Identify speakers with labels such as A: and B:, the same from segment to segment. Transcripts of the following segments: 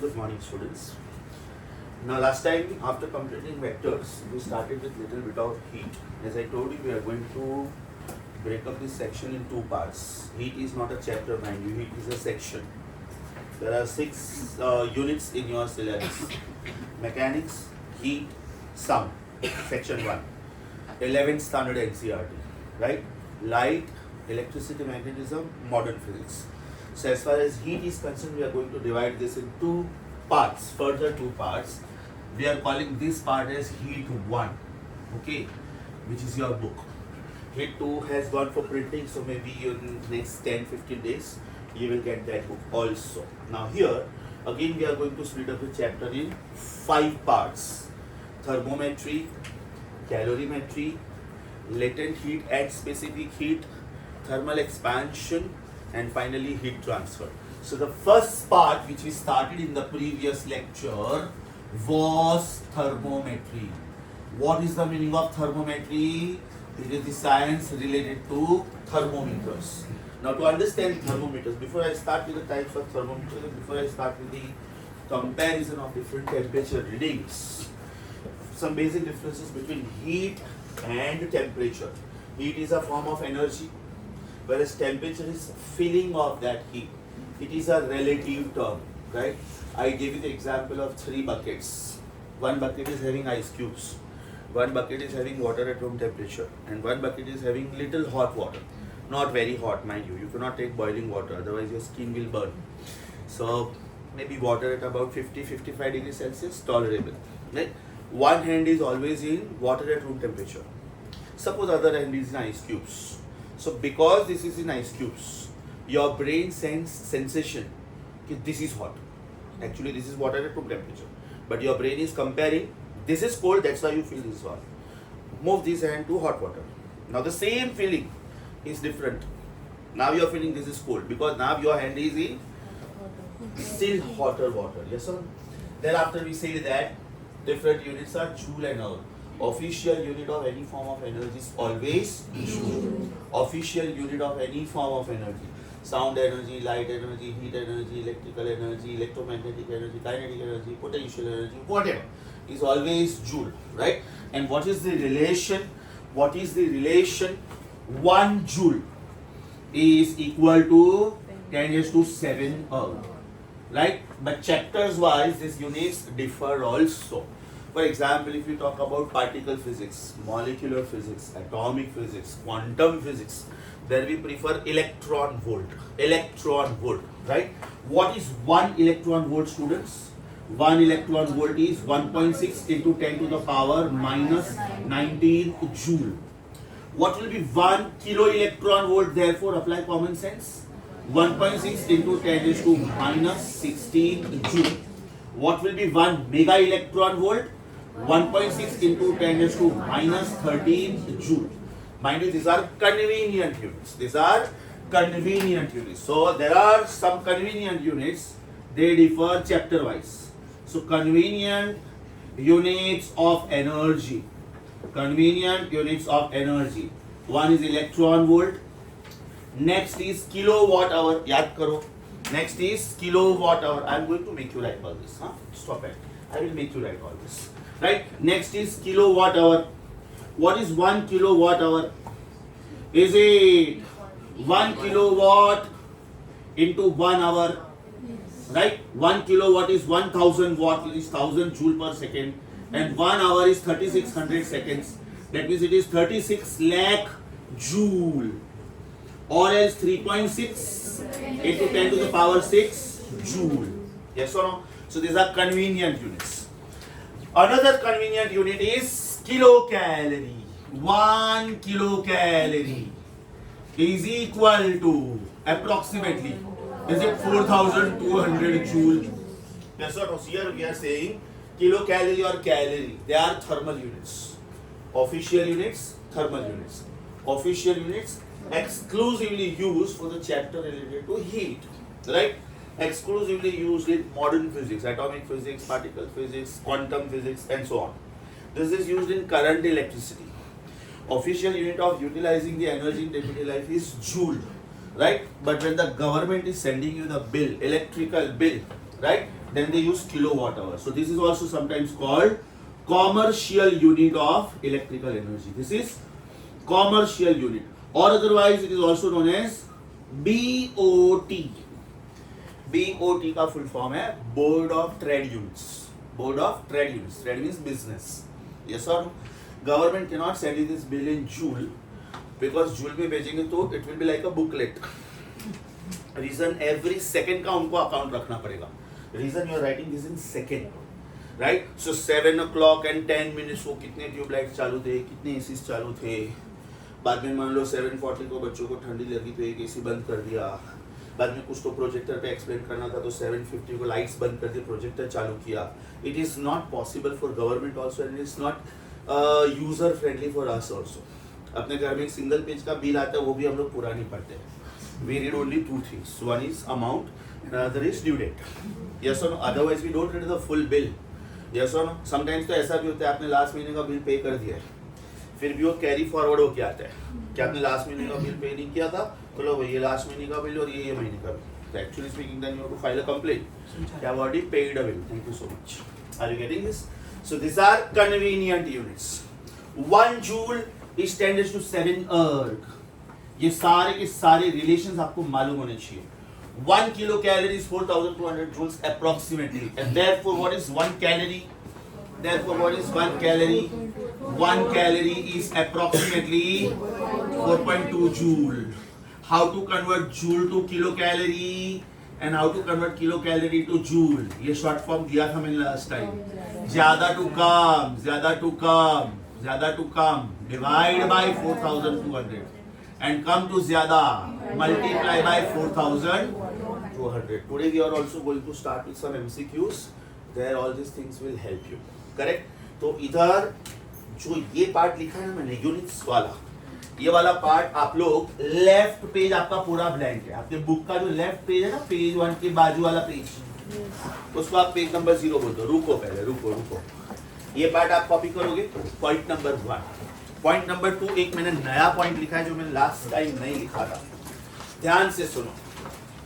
A: Good morning, students. Now, last time after completing vectors, we started with little bit of heat. As I told you, we are going to break up this section in two parts. Heat is not a chapter, mind you. Heat is a section. There are six units in your syllabus: mechanics, heat, sound. Section 1. 11th standard NCERT. Right? Light, electricity, magnetism, modern physics. So as far as heat is concerned, we are going to divide this in two parts, further two parts. We are calling this part as heat 1, okay, which is your book. Heat 2 has gone for printing, so maybe in next 10-15 days, you will get that book also. Now here, again we are going to split up the chapter in 5 parts. Thermometry, calorimetry, latent heat and specific heat, thermal expansion, and finally heat transfer. So the first part which we started in the previous lecture was thermometry. What is the meaning of thermometry? It is the science related to thermometers. Now to understand thermometers, before I start with the types of thermometers and before I start with the comparison of different temperature readings, some basic differences between heat and temperature. Heat is a form of energy, whereas temperature is feeling of that heat. It is a relative term, right? I gave you the example of 3 buckets. One bucket is having ice cubes, one bucket is having water at room temperature, and one bucket is having little hot water. Not very hot, mind you. You cannot take boiling water, otherwise your skin will burn. So maybe water at about 50-55 degrees Celsius, tolerable, right? One hand is always in water at room temperature. Suppose other hand is in ice cubes. So because this is in ice cubes, your brain sends sensation that this is hot. Actually this is water at room temperature. But your brain is comparing, this is cold, that's why you feel this hot. Move this hand to hot water. Now the same feeling is different. Now you are feeling this is cold because now your hand is in still hotter water. Yes or no? Thereafter we say that different units are joule and hour. Official unit of any form of energy is always joule. Official unit of any form of energy. Sound energy, light energy, heat energy, electrical energy, electromagnetic energy, kinetic energy, potential energy, whatever is always joule, right? And what is the relation? What is the relation? 1 joule is equal to 10⁷ earth, right? But chapters wise, these units differ also. For example, if you talk about particle physics, molecular physics, atomic physics, quantum physics, there we prefer electron volt. Electron volt, right? What is 1 electron volt, students? 1 electron volt is 1.6 into 10 to the power minus 19 joule. What will be 1 kilo electron volt? Therefore, apply common sense. 1.6 into 10 is to minus 16 joule. What will be 1 mega electron volt? 1.6 into 10 is to minus 13 joule. Mind you, these are convenient units. These are convenient units. So there are some convenient units. They differ chapter wise. So convenient units of energy. Convenient units of energy. One is electron volt. Next is kilowatt hour. Yaad karo. Next is kilowatt hour. I am going to make you write all this. Stop it. I will make you write all this. Right? Next is kilowatt hour. What is 1 kilowatt hour? Is it 1 kilowatt into 1 hour? Right? 1 kilowatt is 1000 watt, is 1000 joule per second, and 1 hour is 3600 seconds. That means it is 36 lakh joule, or else 3.6 into 10 to the power 6 joule. Yes or no? So these are convenient units. Another convenient unit is kilocalorie. 1 kilocalorie is equal to approximately, is it 4200 joule? Yes or no? Here we are saying kilocalorie or calorie. They are thermal units. Official units, thermal units. Official units exclusively used for the chapter related to heat, right? Exclusively used in modern physics, atomic physics, particle physics, quantum physics, and so on. This is used in current electricity. Official unit of utilizing the energy in day-to-day life is joule, right? But when the government is sending you the bill, electrical bill, right? Then they use kilowatt hour. So this is also sometimes called commercial unit of electrical energy. This is commercial unit, or otherwise it is also known as BOT. BOT का full form है Board of Trade Units. Board of Trade Units. Trade means business. Yes or no? Government cannot send you this bill in Joule because Joule में भेजेंगे तो it will be like a booklet. Reason every second का उनको account रखना पड़ेगा. Reason you are writing this in second. Right? So 7 o'clock and 10 minutes वो कितने tubelight चालू थे, कितने एसीज चालू थे. बाद में मान लो 7:40 को बच्चों को ठंडी लगी तो एक एसी बंद कर दिया. बाद में कुछ तो प्रोजेक्टर पे एक्सप्लेन करना था तो 7:50 को लाइट्स बंद कर दिए, प्रोजेक्टर चालू किया. It is not possible for government also and it is not user friendly for us also. अपने घर में एक सिंगल पेज का बिल आता है वो भी हम लोग पूरा नहीं पढ़ते. We read only two things. One is amount and other is due date. Yes और no? Otherwise we don't read the full bill. Yes और नो? समटाइम्स तो ऐसा भी होता है आपने लास्ट महीने का बिल पे कर दिया है फिर भी वो कैरी फॉरवर्ड होके आता है कि आपने लास्ट महीने का बिल पे नहीं किया था तो लो ये लास्ट महीने का बिल और ये महीने का बिल. तो actually speaking then you have to file a complaint. You have already paid a bill. Thank you so much. Are you getting this? So these are convenient units. 1 joule is 10⁷ erg. ये सारे के सारे relations आपको मालूम होने चाहिए. 1 kilocalorie is 4,200 joules approximately. And therefore, what is 1 calorie? Therefore, what is 1 calorie? 1 calorie is approximately 4.2 joule. How to convert joule to kilocalorie and how to convert kilocalorie to joule? ये short form दिया था मैंने last time. ज़्यादा to कम, ज़्यादा to कम, ज़्यादा to come. Divide by 4,200 and come to ज़्यादा. Multiply by 4,200. Today we are also going to start with some MCQs. There all these things will help you. Correct? तो इधर जो ये part लिखा है ना मैंने यूनिट्स वाला, ये वाला पार्ट आप लोग लेफ्ट पेज आपका पूरा ब्लैंक है. आपके बुक का जो लेफ्ट पेज है ना, पेज 1 के बाजू वाला पेज, उसको आप पेज नंबर 0 बोल दो. रुको पहले, रुको. ये पार्ट आप कॉपी करोगे. Point number 1. पॉइंट नंबर 2 एक मैंने नया पॉइंट लिखा है जो मैंने लास्ट टाइम नहीं लिखा था. ध्यान से सुनो.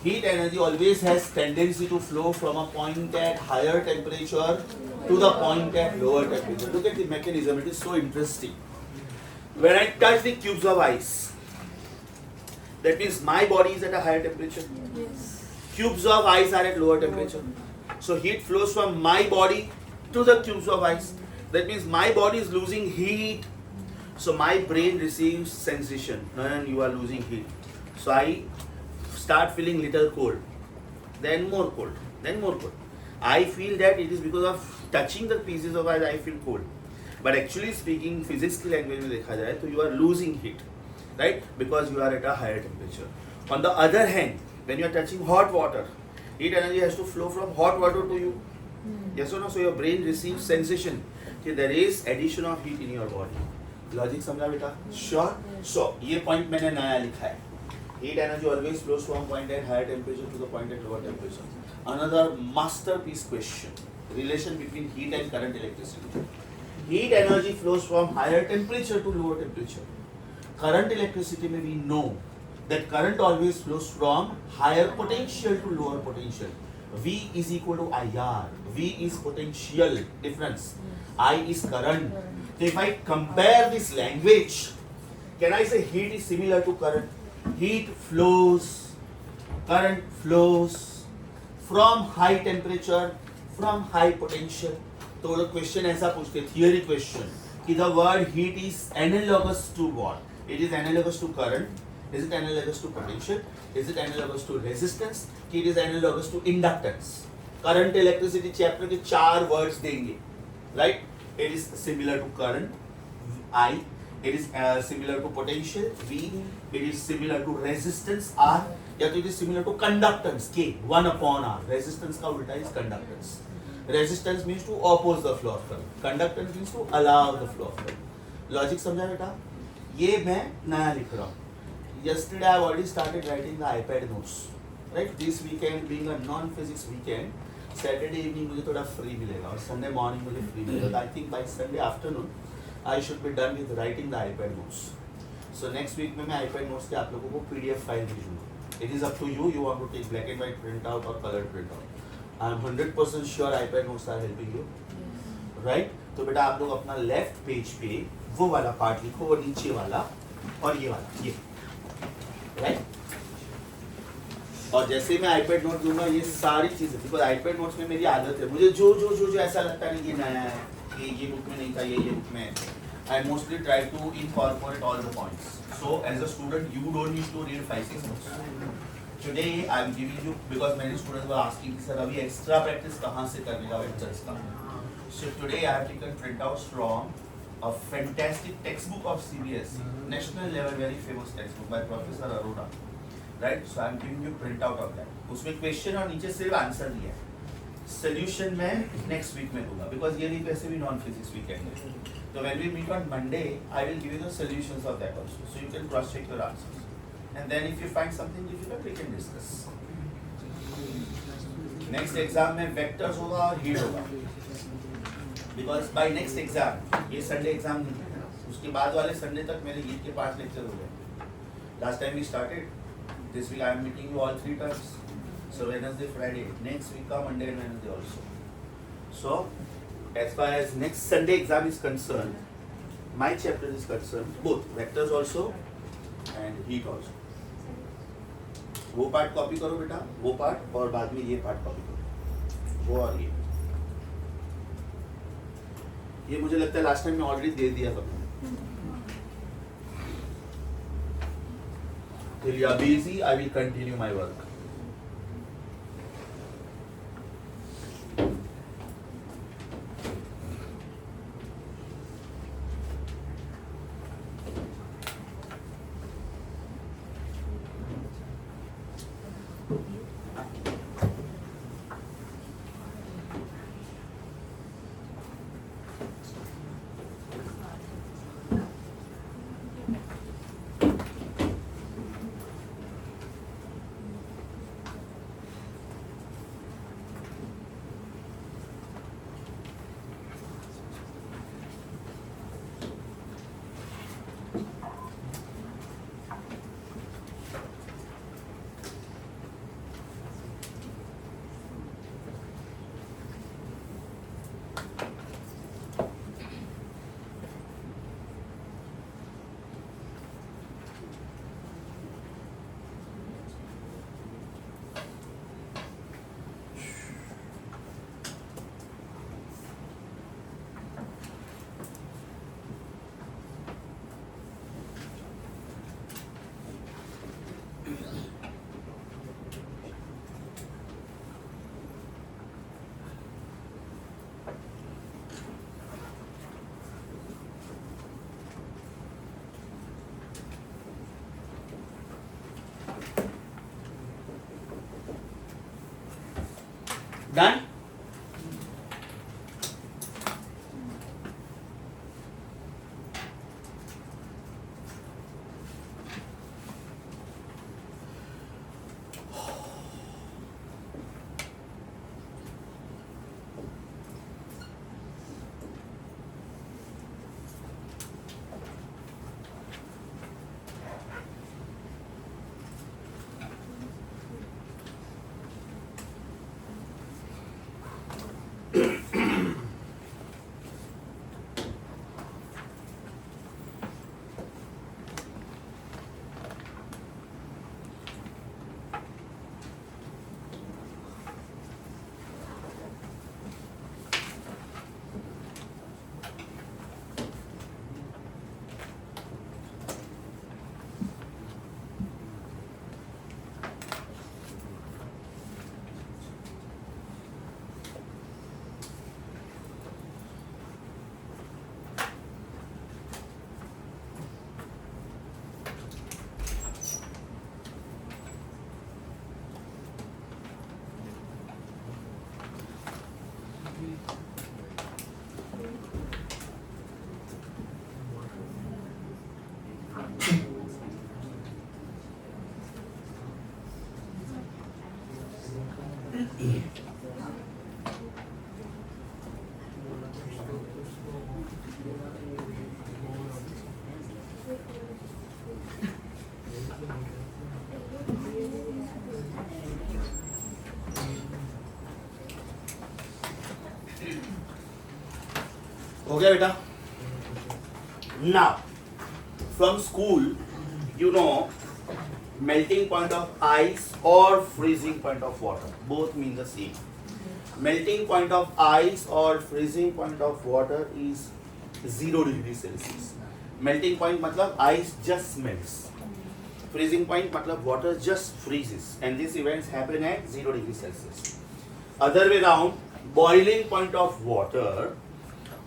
A: Heat energy always has tendency to flow from a point at higher temperature to the point at lower temperature. Look at the mechanism, it is so interesting. When I touch the cubes of ice, that means my body is at a higher temperature.
B: Yes.
A: Cubes of ice are at lower temperature. So heat flows from my body to the cubes of ice. That means my body is losing heat. So my brain receives sensation. And you are losing heat. So I start feeling little cold, then more cold, then more cold. I feel that it is because of touching the pieces of ice I feel cold. But actually speaking, physics की language में देखा जाए तो you are losing heat, right? Because you are at a higher temperature. On the other hand, when you are touching hot water, heat energy has to flow from hot water to you. Yes or no? So your brain receives sensation कि there is addition of heat in your body. Logic समझा बेटा? Sure. So ये point मैंने नया लिखा है. Heat energy always flows from point at higher temperature to the point at lower temperature. Another masterpiece question. Relation between heat and current electricity. Heat energy flows from higher temperature to lower temperature. Current electricity में we know that current always flows from higher potential to lower potential. V is equal to IR. V is potential difference. I is current. So if I compare this language, can I say heat is similar to current? Heat flows, current flows from high temperature, from high potential. तो वो question ऐसा पूछते, theory question, कि the word heat is analogous to what? It is analogous to current. Is it analogous to potential? Is it analogous to resistance? कि it is analogous to inductance. Current electricity chapter के 4 words देंगे, right? It is similar to current, I. It is similar to potential, V. It is similar to resistance, R. या तो it is similar to conductance, K. 1/R. Resistance का उल्टा is conductance. Resistance means to oppose the flow of current. Conductance means to allow the flow of current. Logic समझा बेटा? ये मैं नया लिख रहा हूँ. Yesterday I already started writing the iPad notes. Right? This weekend being a non-physics weekend, Saturday evening मुझे थोड़ा free मिलेगा और Sunday morning मुझे free मिलेगा. I think by Sunday afternoon I should be done with writing the iPad notes. So next week में मैं iPad notes के आप लोगों को PDF फाइल भेजूँगा. It is up to you. You want to take black and white printout or colored printout. I am 100% sure iPad notes are helping you, right? तो बेटा आप लोग अपना लेफ्ट पेज पे वो वाला पार्ट लिखो, वो नीचे वाला और ये वाला, ये, राइट? और जैसे मैं iPad नोट दूंगा ये सारी चीजें, बिकॉज iPad नोट्स में मेरी आदत है, मुझे जो ऐसा लगता नहीं ये नया है, ये बुक में नहीं था, ये बुक में, I mostly try to incorporate all the points. So as a student, you don't need to read 5-6 books. Today I am giving you, because many students were asking, sir, अभी extra practice कहाँ से करने का vectors का? So today I have taken printouts from a fantastic textbook of CBSE, national level very famous textbook by Professor Arora. Right? So I am giving you printout of that. उसमें question और नीचे सिर्फ answer दिया है. Solution मैं next week में दूंगा, because ये नहीं वैसे भी non physics weekend है. So when we meet on Monday, I will give you the solutions of that also, so you can cross check your answers. And then if you find something difficult, we can discuss. Next exam में vectors होगा और heat होगा. Because by next exam, ये Sunday exam नहीं है, उसके बाद वाले Sunday तक मेरे heat के 5 lecture हो गए. Last time we started. This week I am meeting you all 3 times. So Wednesday, Friday. Next week come Monday and Wednesday also. So as far as next Sunday exam is concerned, my chapter is concerned, both vectors also and heat also. वो part copy करो बेटा, वो part, और बाद में ये part copy करो, वो और ये मुझे लगता है लास्ट टाइम मैं ऑलरेडी दे दिया था. Till you are busy, I will continue my work. Done? हो गया बेटा? Now, from school, you know, melting point of ice or freezing point of water, both mean the same. Melting point of ice or freezing point of water is 0 degrees Celsius. Melting point मतलब ice just melts. Freezing point मतलब water just freezes, and these events happen at 0 degrees Celsius. Other way round, boiling point of water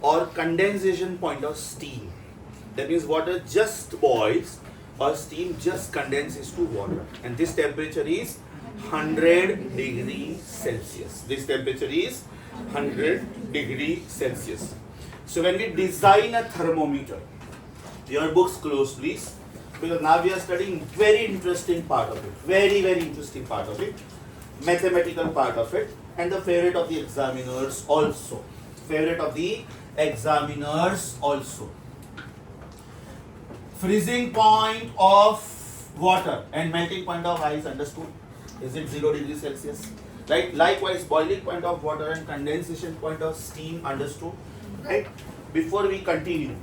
A: or condensation point of steam. That means water just boils or steam just condenses to water, and this temperature is 100 degrees Celsius. This temperature is 100 degrees Celsius. So when we design a thermometer, your books close please, because now we are studying very interesting part of it, very interesting part of it, mathematical part of it, and the favorite of the examiners also. Favorite of the examiners also. Freezing point of water and melting point of ice, understood? Is it 0 degrees Celsius? Right? Likewise, boiling point of water and condensation point of steam, understood? Right? Before we continue,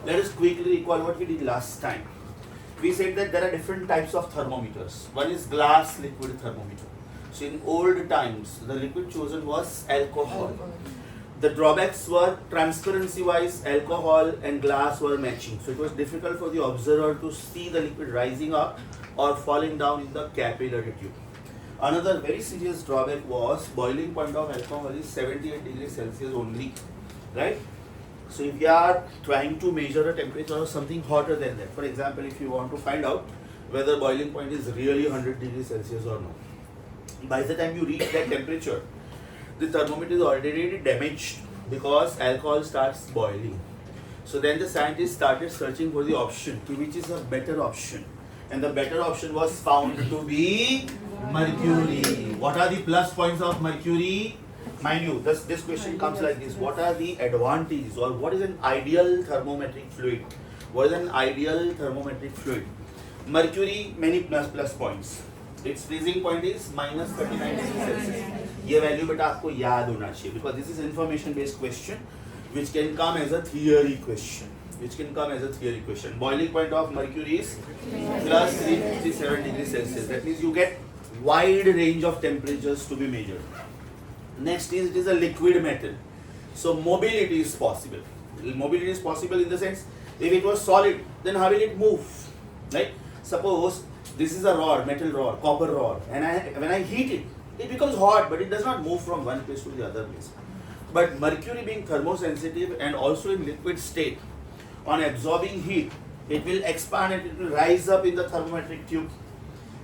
A: let us quickly recall what we did last time. We said that there are different types of thermometers. One is glass liquid thermometer. So in old times, the liquid chosen was alcohol. The drawbacks were transparency wise, alcohol and glass were matching. So it was difficult for the observer to see the liquid rising up or falling down in the capillary tube. Another very serious drawback was boiling point of alcohol is 78 degrees Celsius only, right? So if you are trying to measure a temperature of something hotter than that, for example, if you want to find out whether boiling point is really 100 degrees Celsius or not, by the time you reach that temperature, the thermometer is already damaged because alcohol starts boiling. So then the scientists started searching for the option, which is a better option. And the better option was found to be mercury. What are the plus points of mercury? Mind you, this question comes like this. What are the advantages, or what is an ideal thermometric fluid? What is an ideal thermometric fluid? Mercury, many plus points. Its freezing point is minus 39 degrees Celsius. ये value बेटा आपको याद होना चाहिए, because this is information based question which can come as a theory question. Boiling point of mercury is plus 357 degrees Celsius. That means you get wide range of temperatures to be measured. Next is, it is a liquid metal, so mobility is possible. Mobility is possible in the sense, if it was solid, then how will it move? Right? Suppose this is a rod, metal rod, copper rod, and when I heat it, it becomes hot, but it does not move from one place to the other place. But mercury being thermosensitive and also in liquid state, on absorbing heat, it will expand and it will rise up in the thermometric tube,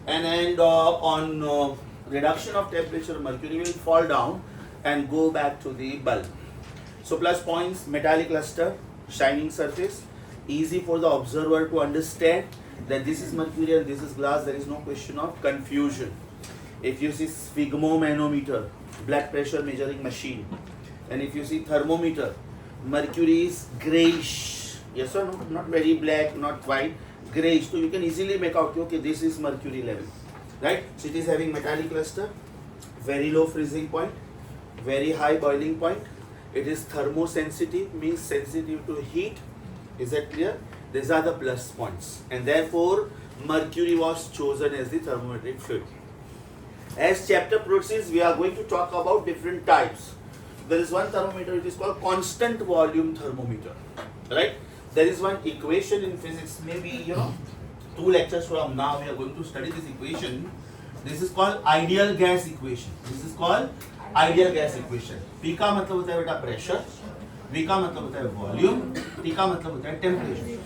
A: and on reduction of temperature, mercury will fall down and go back to the bulb. So plus points: metallic luster, shining surface, easy for the observer to understand that this is mercury and this is glass. There is no question of confusion. If you see sphygmomanometer, blood pressure measuring machine, and if you see thermometer, mercury is greyish, yes or no? Not very black, not white, greyish. So you can easily make out, okay, this is mercury level, right? So it is having metallic luster, very low freezing point, very high boiling point. It is thermosensitive, means sensitive to heat. Is that clear? These are the plus points, and therefore mercury was chosen as the thermometric fluid. As chapter proceeds, we are going to talk about different types. There is one thermometer which is called constant volume thermometer, right? There is one equation in physics, maybe 2 lectures from now we are going to study this equation. This is called ideal gas equation. P का मतलब होता है बेटा pressure, V का मतलब होता है volume, T का मतलब होता है temperature.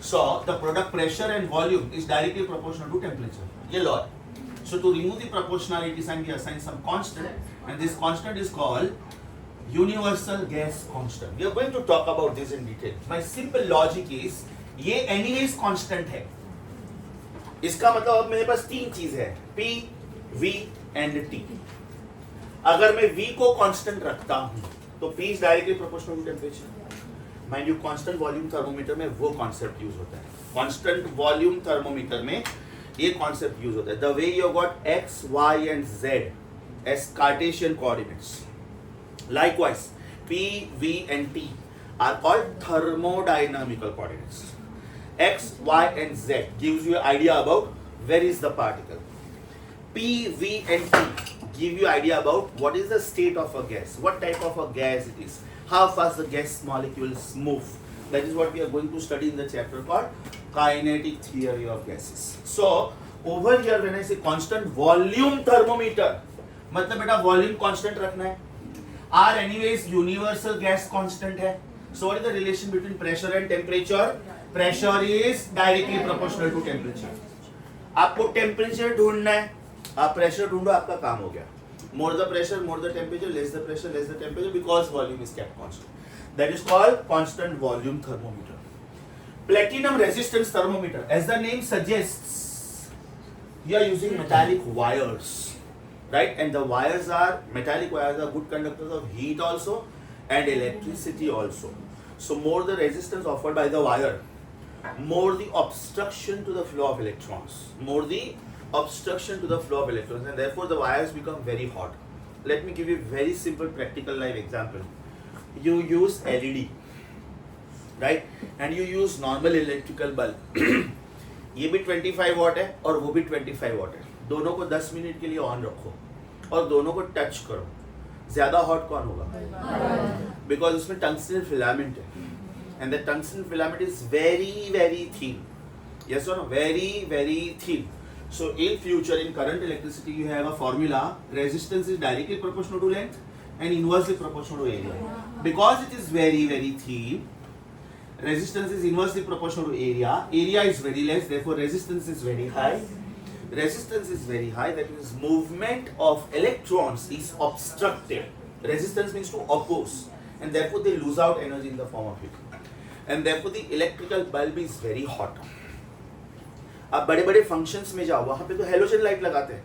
A: So the product pressure and volume is directly proportional to temperature. ये law है. So to remove the proportionality sign, we assign some constant, and this constant is called universal gas constant. We are going to talk about this in detail. My simple logic is, ये anyways constant है. इसका मतलब अब मेरे पास 3 चीज है, P, V and T. अगर मैं V को constant रखता हूँ, तो P is directly proportional to temperature. Mind you, constant volume thermometer में वो concept use होता है. Constant volume thermometer में ये concept use होता है. The way you got X, Y and Z as Cartesian coordinates, Likewise, P, V and T are called thermodynamical coordinates. X, Y and Z gives you an idea about where is the particle. P, V and T give you idea about what is the state of a gas, what type of a gas it is, how fast the gas molecules move. That is what we are going to study in the chapter called kinetic theory of gases. So over here when I say constant volume thermometer, मतलब बेटा volume constant रखना है. R anyways universal gas constant है. So what is the relation between pressure and temperature? Pressure is directly proportional to temperature. आपको temperature ढूंढना है, आप pressure ढूंढो, आपका काम हो गया. More the pressure, more the temperature, less the pressure, less the temperature, because volume is kept constant. That is called constant volume thermometer. Platinum resistance thermometer, as the name suggests, you are using metallic wires, right? And the wires are, metallic wires are good conductors of heat also and electricity also. So more the resistance offered by the wire, more the obstruction to the flow of electrons, more the obstruction to the flow of electrons, and therefore the wires become very hot. Let me give you a very simple practical live example. You use LED, right? And you use normal electrical bulb. ये भी 25 वाट है और वो भी 25 वाट है. दोनों को 10 minute के लिए ऑन रखो और दोनों को टच करो. ज्यादा हॉट कौन होगा? बिकॉज उसमें टंगस्टन फिलामेंट है, and the tungsten filament is very thin. Yes or no? Very thin. So in future, in current electricity, you have a formula: resistance is directly proportional to length and inversely proportional to area. Because it is very thin, resistance is inversely proportional to area. Area is very less, therefore resistance is very high. Resistance is very high, that means movement of electrons is obstructed. Resistance means to oppose, and therefore they lose out energy in the form of heat. And therefore the electrical bulb is very hot. आप बड़े बड़े functions में जाओ, वहाँ पे तो halogen light लगाते हैं.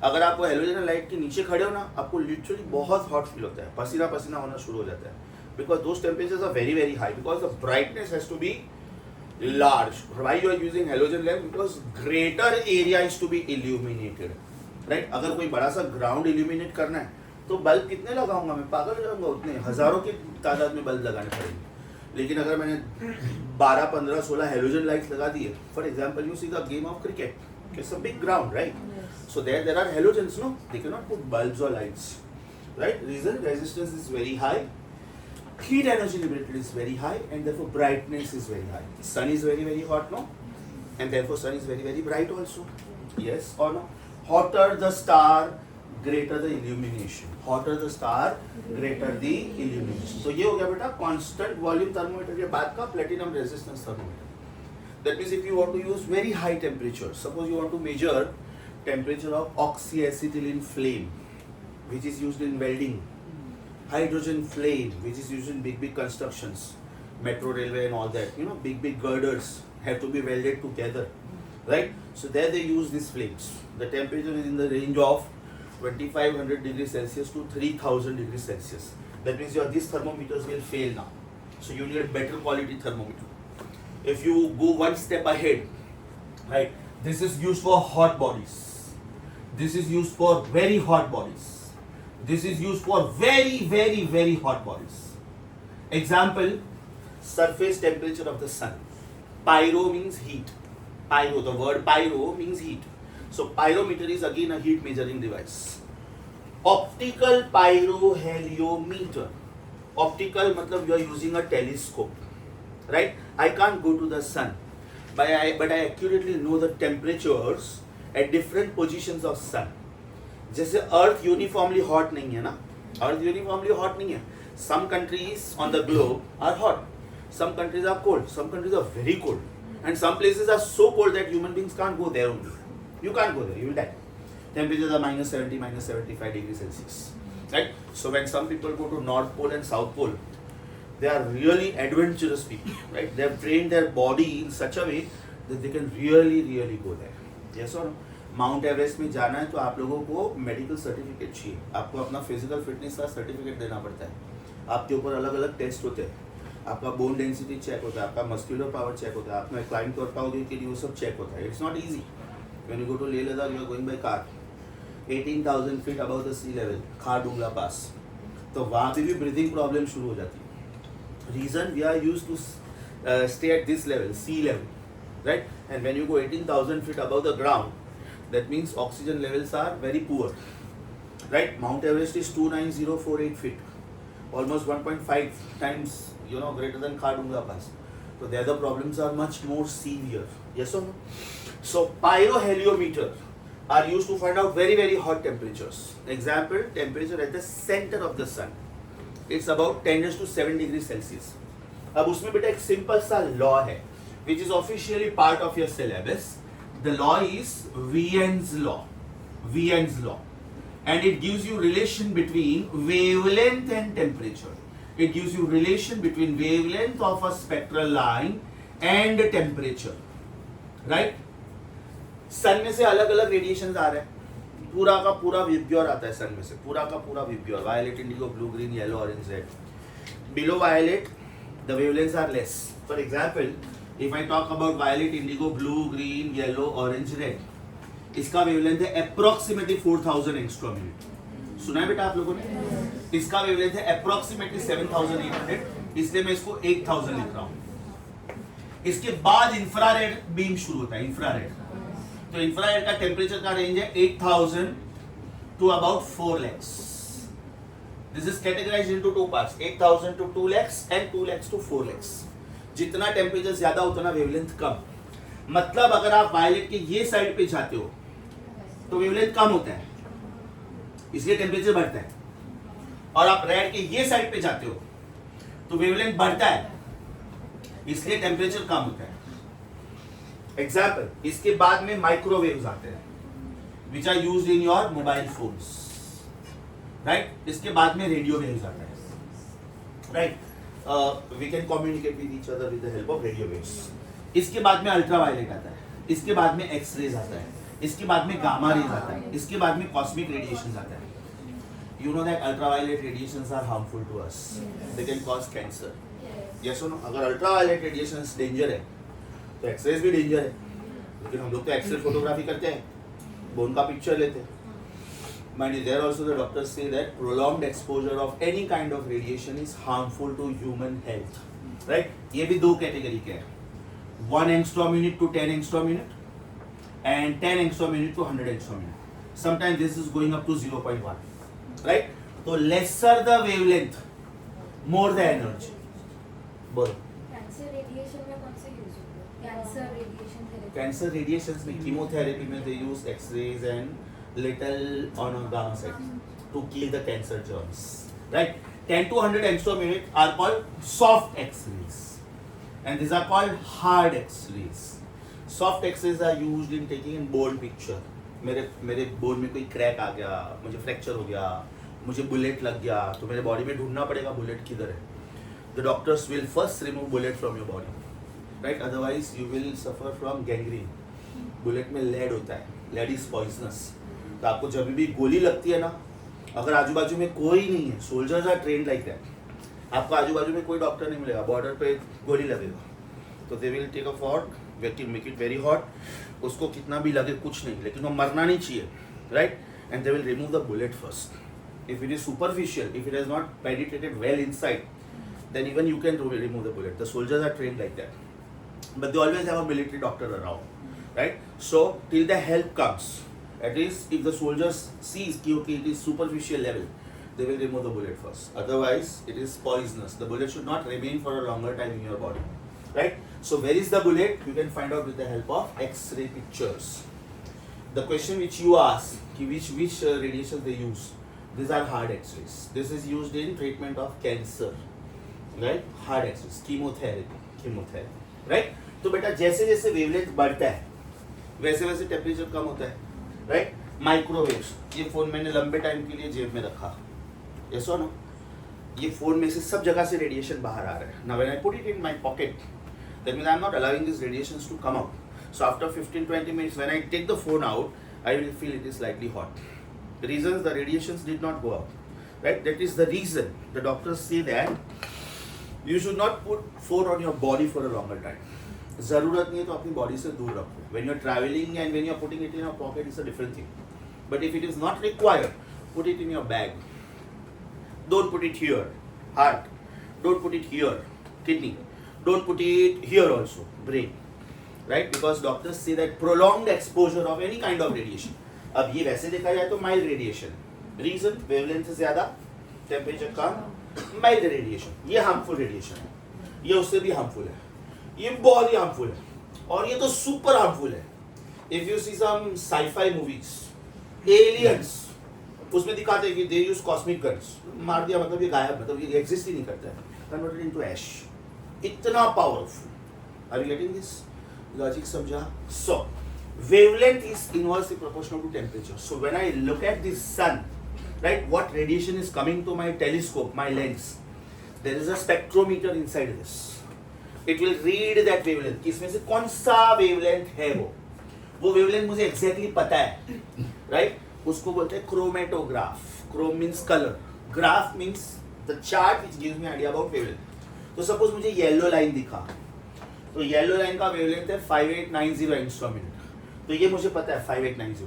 A: अगर आप वो हेलोजन लाइट के नीचे खड़े हो ना, आपको लिटरली बहुत हॉट फील होता है, पसीना पसीना होना शुरू हो जाता है. Because those temperatures are very high, because the brightness has to be large. Why you are using halogen lamp? Because greater area is to be illuminated, right? अगर कोई बड़ा सा ग्राउंड illuminate करना है तो बल्ब कितने लगाऊंगा मैं? पागल हो जाऊंगा. उतने हजारों की तादाद में बल्ब लगाने पड़ेंगे. लेकिन अगर मैंने 12, 15, 16 हेलोजन लाइट्स लगा दिए, for example you see the game of cricket, it's a big ground, right? So there are halogens, no, they can not put bulbs or lights, right? Reason, resistance is very high, heat energy liberated is very high, and therefore brightness is very high. Sun is very hot, no? And therefore sun is very bright also. Yes or no? Hotter the star, greater the illumination. Hotter the star, greater the illumination. So ये हो गया बेटा constant volume thermometer के बाद का platinum resistance thermometer. That means if you want to use very high temperature, suppose you want to measure temperature of oxyacetylene flame, which is used in welding. Hydrogen flame, which is used in big constructions, metro railway and all that, you know, big girders have to be welded together, right? So there they use these flames. The temperature is in the range of 2500 degrees Celsius to 3000 degrees Celsius. That means these thermometers will fail now. So you need a better quality thermometer. If you go one step ahead, right, this is used for hot bodies. This is used for very hot bodies. This is used for very hot bodies. Example, surface temperature of the sun. Pyro means heat. Pyro, the word pyro means heat. So pyrometer is again a heat measuring device. Optical pyroheliometer. Optical matlab you are using a telescope, right? I can't go to the sun, but I accurately know the temperatures at different positions of sun. जैसे अर्थ uniformly hot नहीं है ना, अर्थ uniformly hot नहीं है. Some countries on the globe are hot, some countries are cold, some countries are very cold, and some places are so cold that human beings can't go there only. You can't go there, you will die. Temperatures are -70, -75 degrees Celsius, right? So when some people go to North Pole and South Pole, they are really adventurous people, right? They have trained their body in such a way that they can really go there. Yes or no? Mount Everest में जाना है तो आप लोगों को medical certificate चाहिए, आपको अपना फिजिकल फिटनेस का सर्टिफिकेट देना पड़ता है, आपके ऊपर अलग टेस्ट होते हैं, आपका बोन डेंसिटी चेक होता है, आपका मस्कुलर पावर चेक होता है, आप में क्लाइंब कर पाओगे कि नहीं, वो सब चेक होता है. It's not easy. When you go to Leh Ladakh, you are going by car 18,000 feet above the sea level, Khardungla pass. तो वहाँ पे भी ब्रीदिंग प्रॉब्लम शुरू हो जाती है. Reason we are use to stay at this level, sea level, right? And when you go 18,000 feet above the ground, that means oxygen levels are very poor, right? Mount Everest is 29048 feet, almost 1.5 times, greater than Khardunga Pass. So there the problems are much more severe. Yes or no? So pyroheliometer are used to find out very very hot temperatures. Example, temperature at the center of the sun. It's about 10 to 7 degrees Celsius. अब उसमें बेटा एक simple सा law है which is officially part of your syllabus. The law is Wien's law. Wien's law, and it gives you relation between wavelength and temperature. It gives you relation between wavelength of a spectral line and temperature, right? सन में से अलग अलग radiation आ रहे हैं, पूरा का पूरा विब्योर आता है सन में से, पूरा का पूरा VIBGYOR, violet, indigo, blue, green, yellow, orange, red. Below violet the wavelengths are less. For example, if I talk about violet, indigo, blue, green, yellow, orange, red, इसका वेवलेंथ है अप्रोक्सीमेटली 4000 एंगस्ट्रॉम यूनिट. सुना है बेटा आप लोगों ने? इसका wavelength है अप्रोक्सीमेटली 7800, इसलिए मैं इसको 8000 लिख रहा हूँ. इसके बाद इंफ्रारेड बीम शुरू होता है. इंफ्रारेड, तो इंफ्रारेड का टेम्परेचर का रेंज है 8000 to about 4 lakhs. This is categorized into two parts, 8000 to 2 lakhs and 2 lakhs to 4 lakhs. जितना टेम्परेचर ज्यादा उतना वेवलेंथ कम. मतलब अगर आप वायलेट के ये साइड पे जाते हो तो वेवलेंथ कम होता है, इसलिए टेम्परेचर बढ़ता है. और आप रेड के ये साइड पे जाते हो तो वेवलेंथ बढ़ता है, इसलिए टेम्परेचर कम होता है. एग्जाम्पल, इसके बाद में माइक्रोवेव्स आते हैं which are used in your mobile phones, right? इसके बाद में रेडियो वेव्स आता है, राइट? We can communicate with each other with the help of radio waves. इसके बाद में अल्ट्रावायलेट आता है, इसके बाद में एक्स रेज आता है, इसके बाद में गामा रेज आता है, इसके बाद में कॉस्मिक रेडिएशन आता है. You know that ultraviolet radiations are harmful to us, they can cause cancer. Yes और नो? अगर अल्ट्रावायलेट रेडिएशंस डेंजर है तो एक्स रेज भी डेंजर है. लेकिन हम लोग तो एक्स रे फोटोग्राफी करते हैं, बोन का पिक्चर लेते हैं. Mind you, there also the doctors say that prolonged exposure of any kind of radiation is harmful to human health, right? ये भी दो कैटेगरी के हैं, 1 angstrom unit to 10 angstrom unit and 10 angstrom unit to 100 angstrom unit. Sometimes this is going up to 0.1, right? So lesser the wavelength, more the energy. बोलो.
B: Cancer radiation में कौन सा use होता है? Cancer radiation therapy.
A: Cancer radiations में chemotherapy में they use X-rays and little on a gamma set to kill the cancer germs, right? 10 to 100 angstrom unit are called soft X-rays, and these are called hard X-rays. Soft X-rays are used in taking in bone picture. मेरे bone में कोई crack आ गया, मुझे fracture हो गया, मुझे bullet लग गया, तो मेरे बॉडी में ढूंढना पड़ेगा बुलेट किधर है. The doctors will first remove bullet from your body, right? Otherwise you will suffer from gangrene. Bullet में लेड होता है, लेड इज पॉइजनस. तो आपको जब भी गोली लगती है ना, अगर आजू बाजू में कोई नहीं है, soldiers are trained like that, आपको आजू बाजू में कोई डॉक्टर नहीं मिलेगा, बॉर्डर पे गोली लगेगा तो they will take a fork, make it very hot, उसको कितना भी लगे कुछ नहीं, लेकिन वो मरना नहीं चाहिए, right? And they will remove the bullet first. If it is superficial, if it has not penetrated well inside, then even you can remove the bullet. The soldiers are trained like that, but they always have a military doctor around, right? So till the help comes, at least if the soldiers sees कि okay it is superficial level, they will remove the bullet first. Otherwise it is poisonous. The bullet should not remain for a longer time in your body, right? So where is the bullet? You can find out with the help of X-ray pictures. The question which you ask, which radiations they use, these are hard X-rays. This is used in treatment of cancer, right? Hard X-rays, chemotherapy, right? तो बेटा जैसे जैसे wavelength बढ़ता है वैसे वैसे temperature कम होता है, राइट? माइक्रोवेव्स, ये फोन मैंने लंबे टाइम के लिए जेब में रखा, यस और नो? ये फोन में से सब जगह से रेडिएशन बाहर आ रहा है. Now when I put it in my pocket, that means I am not allowing this radiations to come out. So after 15-20 minutes when I take the phone out, I will feel it is slightly hot. The reasons the radiations did not go out, right? That is the reason the doctors say that you should not put phone on your body for a longer time. ज़रूरत नहीं है तो अपनी body से दूर रखो. When you are traveling and when you are putting it in your pocket, it's a different thing. But if it is not required, put it in your bag. Don't put it here. Heart. Don't put it here. Kidney. Don't put it here also. Brain. Right? Because doctors say that prolonged exposure of any kind of radiation. अब ये वैसे देखा जाए तो mild radiation. Reason wavelength से ज्यादा, temperature कम, mild radiation. ये harmful radiation है. ये उससे भी हार्मफुल है. ये बहुत ही हार्मफुल है. और ये तो सुपर हार्मफुल है. If you see some sci-fi movies, aliens, उसमें दिखाते हैं कि दे यूज कॉस्मिक गन्स. मार दिया मतलब ये गायब, मतलब ये एग्जिस्ट ही नहीं करता है. Converted into ash. इतना powerful. Are you getting this? Logic समझा? सो wavelength is inversely proportional to temperature. So when I look at the sun, right, what radiation is coming to my telescope, my lens, there is a spectrometer inside this. It will read that wavelength. इसमें से कौन सा wavelength है वो wavelength मुझे exactly पता है, right? उसको बोलते हैं chromatograph. Chrome means color, graph means the chart which gives me idea about wavelength. तो suppose मुझे yellow line दिखा, तो yellow line का wavelength है 5890 angstrom minute. तो ये मुझे पता है 5890.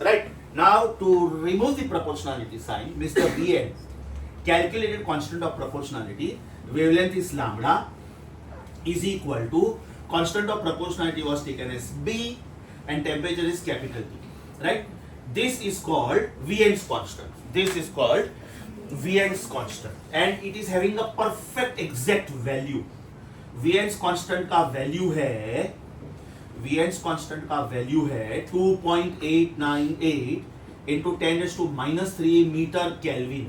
A: Right now to remove the proportionality sign, mister BN calculated constant of proportionality. Wavelength is lambda is equal to constant of proportionality was taken as B and temperature is capital T. Right? This is called Wien's constant. This is called Wien's constant and it is having a perfect exact value. Wien's constant का value है, Wien's constant का value है 2.898 into 10⁻³ metre kelvin.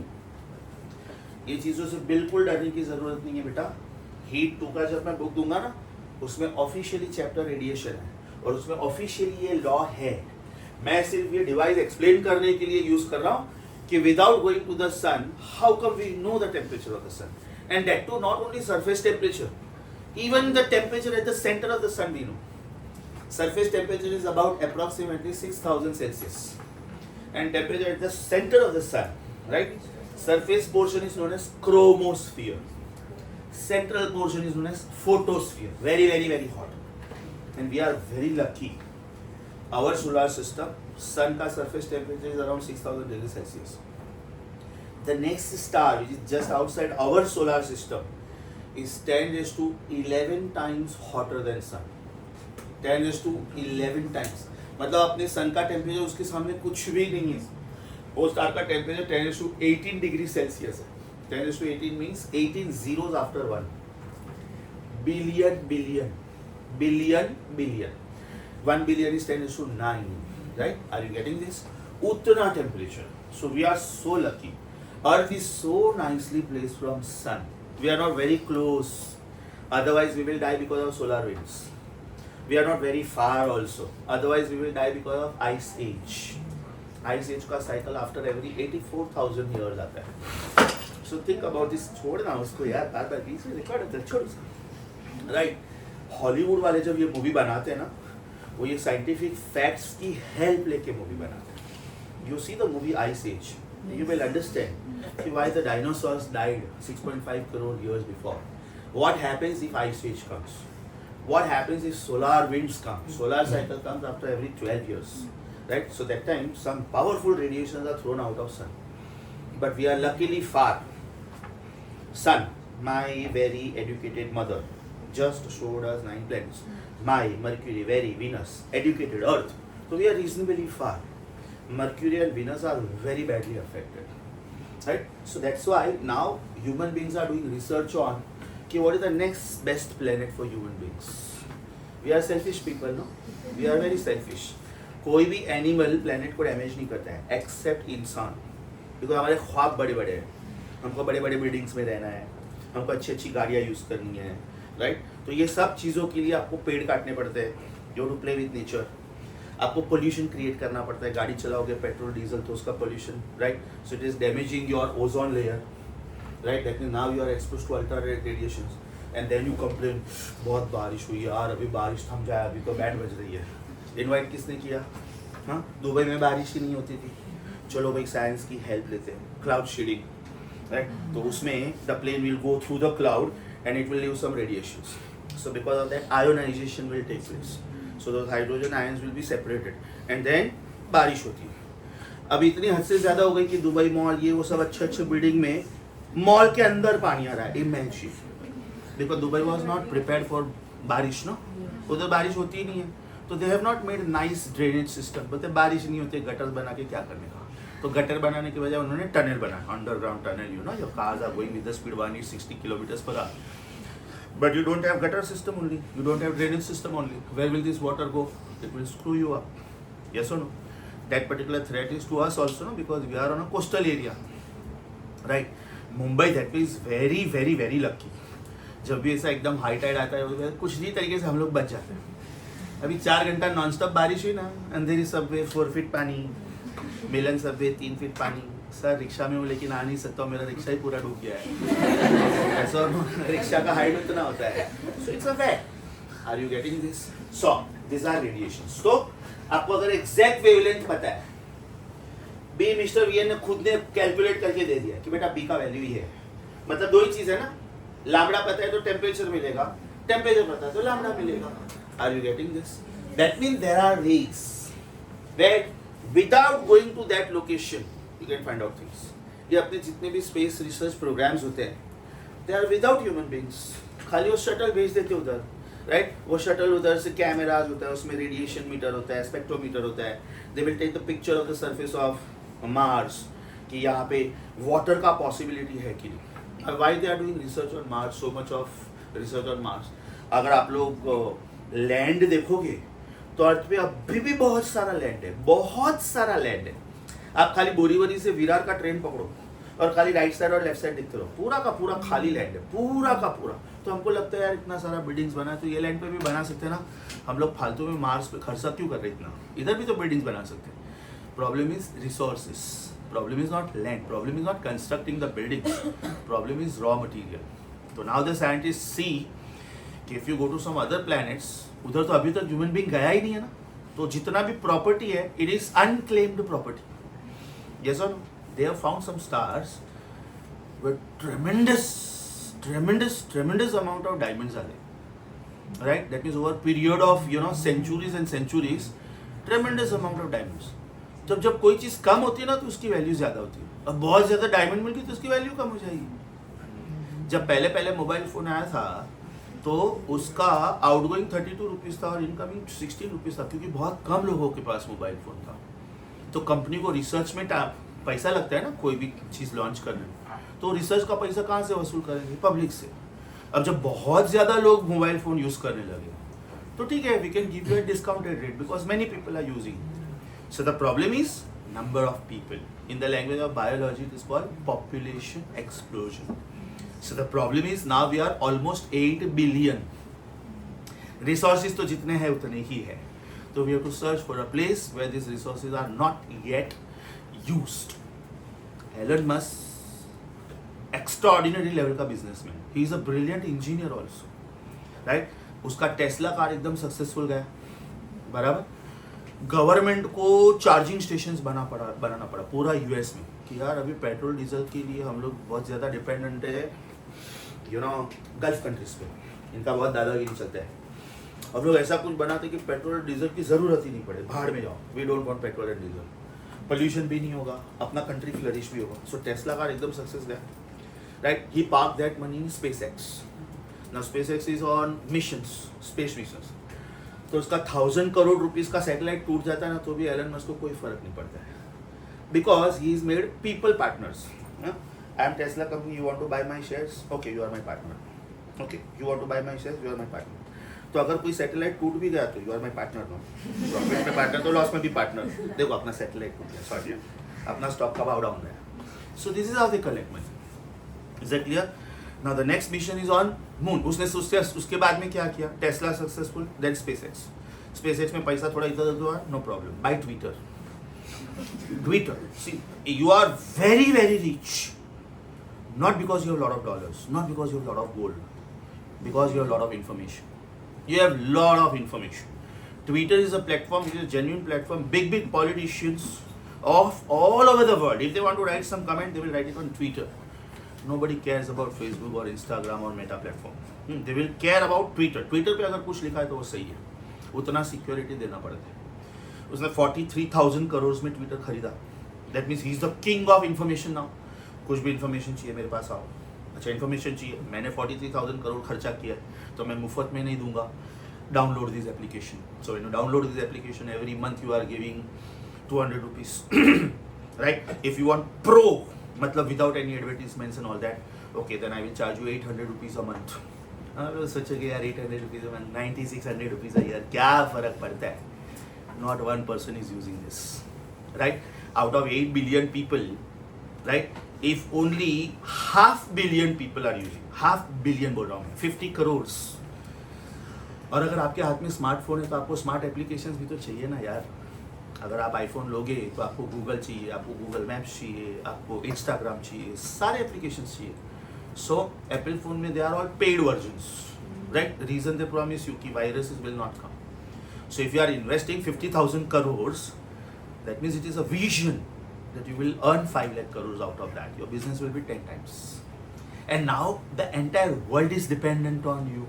A: ये चीजों से बिल्कुल डरने की जरूरत नहीं है बेटा. हीट 2 का जब मैं बुक दूंगा ना, उसमें ऑफिशियली चैप्टर रेडिएशन है और उसमें ऑफिशियली ये लॉ है. मैं सिर्फ ये डिवाइस एक्सप्लेन करने के लिए यूज कर रहा हूँ कि without going to the sun how come we know the temperature of the sun, and that too not only surface temperature, even the temperature at the centre of the sun we know. Surface temperature is about approximately 6000 Celsius and temperature at the center of the sun, right? Surface portion is known as chromosphere. Central portion is known as photosphere. Very, very, very hot. And we are very lucky. Our solar system, sun ka surface temperature is around 6000 degrees Celsius. The next star, which is just outside our solar system, is 10⁻11 times hotter than sun. 10⁻11 times. मतलब अपने सन का temperature उसके सामने कुछ भी नहीं है. वो स्टार का टेम्परेचर 10⁻18 डिग्री सेल्सियस है. 10⁻18 means 18 zeros after 1. Billion billion billion billion. 1 billion is 10⁻9. Right? Are you getting this? उतना temperature. So we are so lucky. Earth is so nicely placed from sun. We are not very close, otherwise we will die because of solar winds. We are not very far also, otherwise we will die because of ice age. Ice age का cycle after every 84,000 years आता है. So think about this. छोड़ना उसको यार, बार बार बीच में record होता है, छोड़ उसको. Right? हॉलीवुड वाले जब ये मूवी बनाते हैं ना, वो ये साइंटिफिक फैक्ट्स की हेल्प लेके मूवी बनाते हैं. You see the movie Ice Age, you will understand why the dinosaurs died 6.5 crore years before. What happens if ice age comes? What happens if solar winds come? Solar cycle comes after every 12 years, right? So that time some powerful radiations are thrown out of sun, but we are luckily far. Sun, my very educated mother, just showed us 9 planets. My Mercury, very Venus, educated Earth. So we are reasonably far. Mercury and Venus are very badly affected, right? So that's why now human beings are doing research on what is the next best planet for human beings. We are selfish people, no? We are very selfish. कोई भी animal planet को damage नहीं करता है accept इंसान. Because हमारे ख्वाब बड़े बड़े हैं. हमको बड़े बड़े बिल्डिंग्स में रहना है, हमको अच्छी अच्छी गाड़ियाँ यूज़ करनी है, राइट? तो ये सब चीज़ों के लिए आपको पेड़ काटने पड़ते हैं. You to play with nature. आपको पोल्यूशन क्रिएट करना पड़ता है. गाड़ी चलाओगे पेट्रोल डीजल तो उसका pollution, right? So it is damaging your ozone layer. Right? That means now you are exposed to ultraviolet radiations, and then you complain, बहुत बारिश हुई यार, अभी बारिश थम जाए, अभी तो बैंड बज रही है. इनवाइट किसने किया? हाँ, दुबई में बारिश ही नहीं होती थी. चलो भाई साइंस की हेल्प लेते हैं. Cloud shading, right? तो उसमें the plane will go through the cloud and it will leave some radiations. So because of that ionization will take place. So the hydrogen ions will be separated and then बारिश होती है. अब इतनी हद से ज़्यादा हो गई कि दुबई मॉल ये वो सब अच्छे अच्छे बिल्डिंग में मॉल के अंदर पानी आ रहा है, imagine, because Dubai was not prepared for बारिश ना, उधर बारिश होती ही नहीं है, तो they have not made nice drainage system. बोलते बारिश नहीं होती, गटर बना के क्या करने का, तो गटर बनाने के बजाय उन्होंने टनल बनाया, underground tunnel, you know, your cars are going with the speed 160 kilometres per hour, but you don't have gutter system only, you don't have drainage system only, where will this water go? It will screw you up, yes or no? That particular threat is to us also, no, because we are on a coastal area, right? Mumbai that is very very very lucky, जब भी ऐसा एकदम high Tide आता है कुछ भी तरीके से हम लोग बच जाते हैं। अभी 4 घंटा नॉन स्टॉप बारिश हुई ना, अंधेरी सबवे 4 फीट पानी, मिलन सबवे 3 फीट पानी, सर रिक्शा में हूँ लेकिन आ नहीं सकता हूँ, मेरा रिक्शा ही पूरा डूब गया है, ऐसा रिक्शा का हाइट इतना होता है, so it's a fact. Are you getting this? So this are radiations. तो आपको अगर एग्जैक्ट वेवलेंथ पता है, बी मिस्टर वीएन ने खुद ने कैलकुलेट करके दे दिया कि बेटा बी का वैल्यू ही है, मतलब दो ही चीज है ना, लैम्बडा पता है तो टेम्परेचर मिलेगा, टेम्परेचर पता है तो लैम्बडा मिलेगा। Are you getting this? That means there are ways where without going to that location you can find out things। ये अपने जितने भी स्पेस रिसर्च प्रोग्राम्स होते हैं, they are without human beings, खाली वो शटल भेज देते उधर, राइट? वो शटल उधर से कैमराज होता है, उसमें रेडिएशन मीटर होता है, स्पेक्ट्रोमीटर होता है, they will take the picture of the surface of Mars कि यहाँ पे वाटर का पॉसिबिलिटी है कि नहीं। Why they are doing research on Mars, so much of research on Mars? अगर आप लोग लैंड देखोगे तो अर्थ पे अभी भी बहुत सारा लैंड है, बहुत सारा लैंड है। आप खाली बोरीवली से विरार का ट्रेन पकड़ो और खाली राइट साइड और लेफ्ट साइड दिखते रहो, पूरा का पूरा खाली लैंड है, पूरा का पूरा। तो हमको लगता है यार इतना सारा बिल्डिंग्स बना है तो ये लैंड पे भी बना सकते हैं ना, हम लोग फालतू में मार्स पे खर्चा क्यों कर रहे इतना, इधर भी तो बिल्डिंग्स बना सकते हैं। Problem is resources, problem is not land, problem is not constructing the buildings, problem is raw material. तो नाउ द साइंटिस्ट सी कि if you go to some other planets, उधर तो अभी तक ह्यूमन बीइंग गया ही नहीं है ना, तो जितना भी प्रॉपर्टी है it is unclaimed property. Yes or no? They have found some stars with tremendous amount of diamonds are there, right? That means over a period of centuries and centuries, tremendous amount of diamonds. जब कोई चीज कम होती है ना तो उसकी value ज्यादा होती है, अब बहुत ज्यादा डायमंड मिल गई तो उसकी वैल्यू कम हो जाएगी। जब पहले मोबाइल फोन आया था तो उसका आउटगोइंग 32 रुपीज था और इनकमिंग 16 रुपीज था, क्योंकि बहुत कम लोगों के पास मोबाइल फोन था। तो कंपनी को रिसर्च में पैसा लगता है ना, कोई भी चीज़ लॉन्च करने में, तो रिसर्च का पैसा कहाँ से वसूल करेंगे? पब्लिक से। अब जब बहुत ज़्यादा लोग मोबाइल फ़ोन यूज़ करने लगे तो ठीक है, we can give you a discounted rate because many people are using. So the problem is number of people, in the language of biology it is called population explosion. So the problem is now we are almost 8 billion, resources तो जितने हैं उतने ही है, so we have to search for a place where these resources are not yet used। Elon Musk, extraordinary level का businessman, he is a brilliant engineer also, right? उसका Tesla car एकदम successful गया, बराबर। गवर्नमेंट को charging stations बनाना पड़ा पूरा US में कि यार अभी पेट्रोल डीजल के लिए हम लोग बहुत ज़्यादा डिपेंडेंट है, गल्फ कंट्रीज पे, इनका बहुत दादागिरी चलता है। अब लोग ऐसा कुछ बनाते कि पेट्रोल और डीजल की जरूरत ही नहीं पड़े, बाहर में जाओ, we don't want petrol and diesel, pollution भी नहीं होगा, अपना कंट्री फ्लरिश भी होगा। सो टेस्ला कार एकदम सक्सेस गया, right? He park that money in SpaceX। Now SpaceX is on missions, space missions, तो उसका 1000 करोड़ रुपीस का सैटेलाइट टूट जाता है ना तो भी एलन मस्क को कोई फर्क नहीं पड़ता है, because he is made people partners. I am Tesla company, you want to buy my shares, okay you are my partner, okay you want to buy my shares, you are my partner. तो अगर कोई satellite टूट भी गया तो you are my partner, no profit में partner तो loss में भी पार्टनर। देखो अपना सैटेलाइट टूट गया, सॉरी अपना स्टॉक का भाव डाउन गया। So this is how they collect money. Is it clear? Now the next mission is on moon. उसके बाद में क्या किया? टेस्ला सक्सेसफुल, देन स्पेसएक्स में पैसा थोड़ा इधर उधर हुआ, no problem, buy Twitter. See you are very very rich, not because you have a lot of dollars, not because you have a lot of gold, because you have a lot of information. You have lot of information. Twitter is a platform, it is a genuine platform. Big politicians of all over the world, if they want to write some comment, they will write it on Twitter. Nobody cares about Facebook or Instagram or Meta platform. They will care about Twitter. Twitter पे अगर कुछ लिखा है तो वो सही है, उतना सिक्योरिटी देना पड़ता है। उसने 43,000 करोड़ में ट्विटर खरीदा, that means he is the king of information now. कुछ भी इन्फॉर्मेशन चाहिए मेरे पास आओ। अच्छा इन्फॉर्मेशन चाहिए, मैंने 43,000 करोड़ खर्चा किया है तो मैं मुफ्त में नहीं दूंगा। Download this application. So when you download this application every month you are giving 200 rupees right? If you want pro मतलब without any advertisements and all that, okay then I will charge you 800 rupees a month. आप सोचोगे यार 800 rupees a month, 9600 rupees a year, क्या फर्क पड़ता है? Not one person is using this, right? Out of 8 billion people, right? If only 500 million people are using, 500 million बोल रहा हूँ, 50 crores. और अगर आपके हाथ में स्मार्टफोन है तो आपको स्मार्ट एप्लीकेशंस भी तो चाहिए ना यार। अगर आप आईफोन लोगे तो आपको गूगल चाहिए, आपको गूगल मैप्स चाहिए, आपको इंस्टाग्राम चाहिए, सारे एप्लीकेशंस चाहिए। सो एप्पल फोन में they are all paid versions, right? Reason they promise you कि viruses will not come. So if you are investing 50,000 crores, that means it is a vision that you will earn 5 lakh crores out of that. Your business will be 10 times. And now the entire world is dependent on you.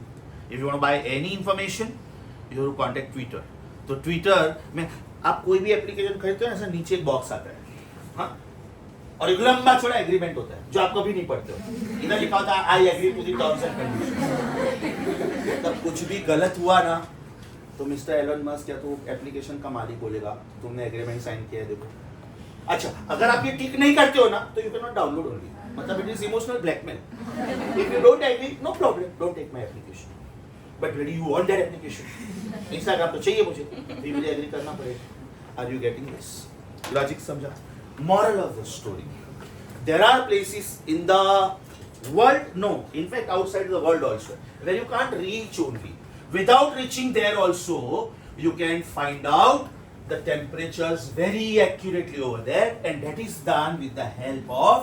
A: If you want to buy any information, you have to contact Twitter. तो Twitter में आप कोई भी application खरीदते हो ऐसा नीचे एक बॉक्स आता है, हाँ? और एक लंबा छोटा एग्रीमेंट होता है जो आप कभी नहीं पढ़ते हो। इधर लिखा होता है I agree to the terms and conditions. तब कुछ भी गलत हुआ ना तो मिस्टर एलन मस्क या तो एप्लीकेशन का मालिक बोलेगा तुमने एग्रीमेंट साइन किया है देखो। अच्छा अगर आप ये टिक नहीं करते हो ना तो you can not download only, मतलब it is emotional blackmail. If you don't agree no problem, don't take my application, but when you want that application, Instagram तो चाहिए मुझे, तो मुझे एग्री करना पड़ेगा। Are you getting this logic? समझा? Moral of the story, there are places in the world, no in fact outside the world also, where you can't reach only. Without reaching there also, you can find out the temperatures very accurately over there, and that is done with the help of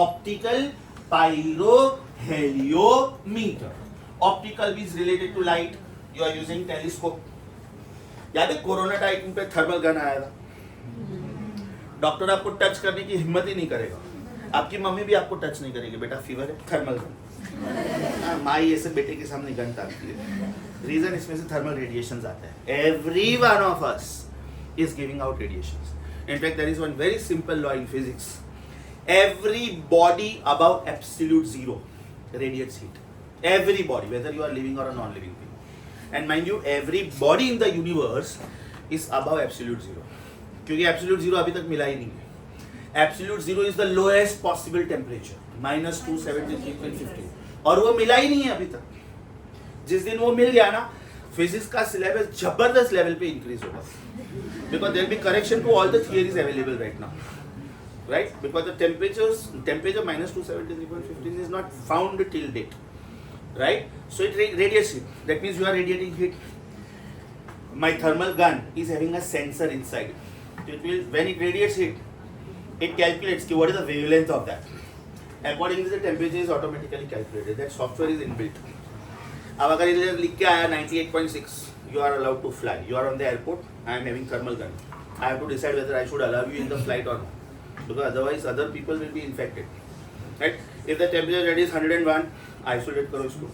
A: optical pyroheliometer. Optical is related to light. You are using telescope. याद है corona time पे thermal gun आया था, doctor आपको touch करने की हिम्मत ही नहीं करेगा, आपकी मम्मी भी आपको टच नहीं करेगी, बेटा फीवर है थर्मल गन। माई ऐसे बेटे के सामने गन ताकती है, रीजन इसमें से थर्मल रेडिएशंस आता है। Every one of us is giving out radiations. In fact there is one very simple law in physics, every body above absolute zero radiates heat, every body whether you are living or a non living thing. And mind you every body in the universe is above absolute zero, क्योंकि absolute zero अभी तक मिला ही नहीं है। Absolute zero is the lowest possible temperature -273.50, और वो मिला ही नहीं है अभी तक। जिस दिन वो मिल गया ना, फिजिक्स का सिलेबस जबरदस्त लेवल पे इंक्रीज होगा, because there be correction to all the theories available right now, right? Because the temperature -273.50 is not found till date, right? So it radiates heat. That means you are radiating heat. My thermal gun is having a sensor inside. It will, when it radiates heat, it calculates what is the wavelength of that. Accordingly, the temperature is automatically calculated. That software is inbuilt. अब अगर इधर लिख के आया 98.6, you are allowed to fly. You are on the airport. I am having thermal gun. I have to decide whether I should allow you in the flight or not, because otherwise other people will be infected. Right? If the temperature is 101, isolate करो इसको,